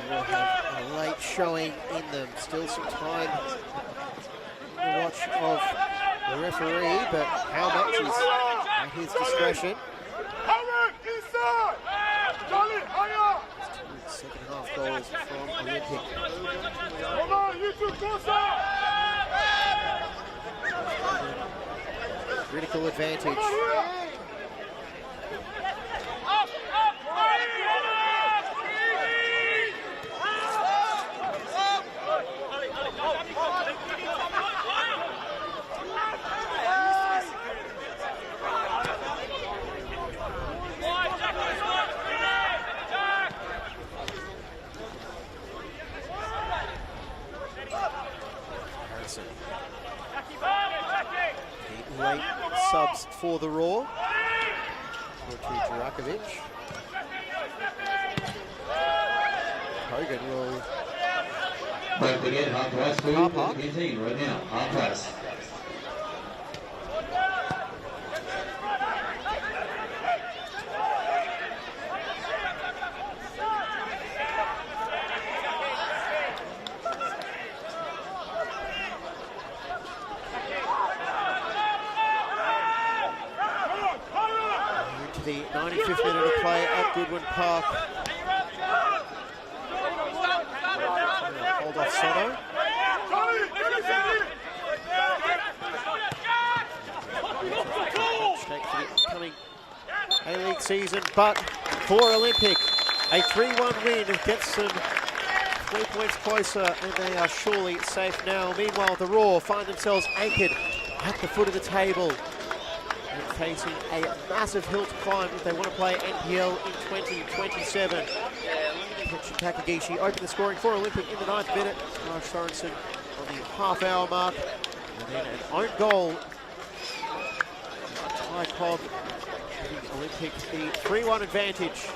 We'll have a late showing in them. Still some time to watch of the referee, but how much is at his discretion. Second half goals from Olympic. Critical advantage. The late subs for the Raw. Durakovic. Hogan will.
Don't forget, half price food for the canteen right now. Half price.
The 95th minute of play at Goodwin Park. Hold off Soto. Coming A-League season, but for Olympic, a 3-1 win gets them 3 points closer, and they are surely safe now. Meanwhile, the Raw find themselves anchored at the foot of the table, and facing a massive hill to climb if they want to play NPL in 2027. Takagishi opened the scoring for Olympic in the 9th minute. Raj Sorensen on the half-hour mark. And then an own goal. Ty Cobb giving Olympic the 3-1 advantage.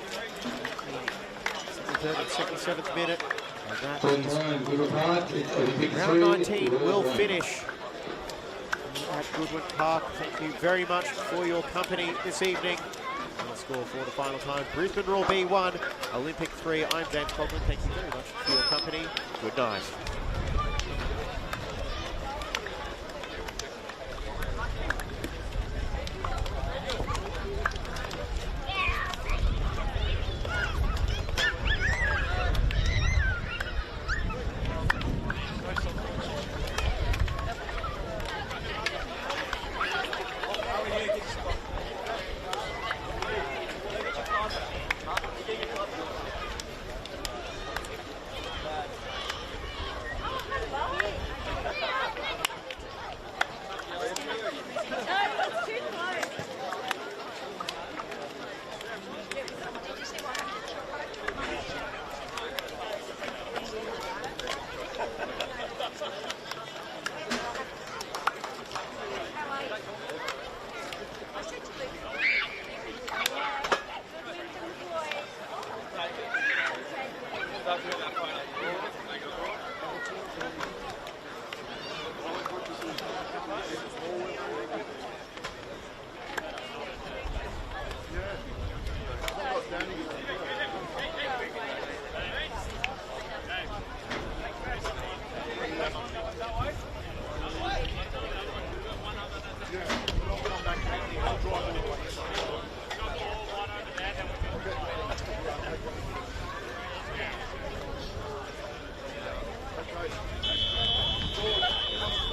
In the 3rd and 7th minute. And that is round 19 will finish at Goodwin Park. Thank you very much for your company this evening. Final score for the final time: Brisbane Roar B1, Olympic 3. I'm James Coughlin. Thank you very much for your company. Good night.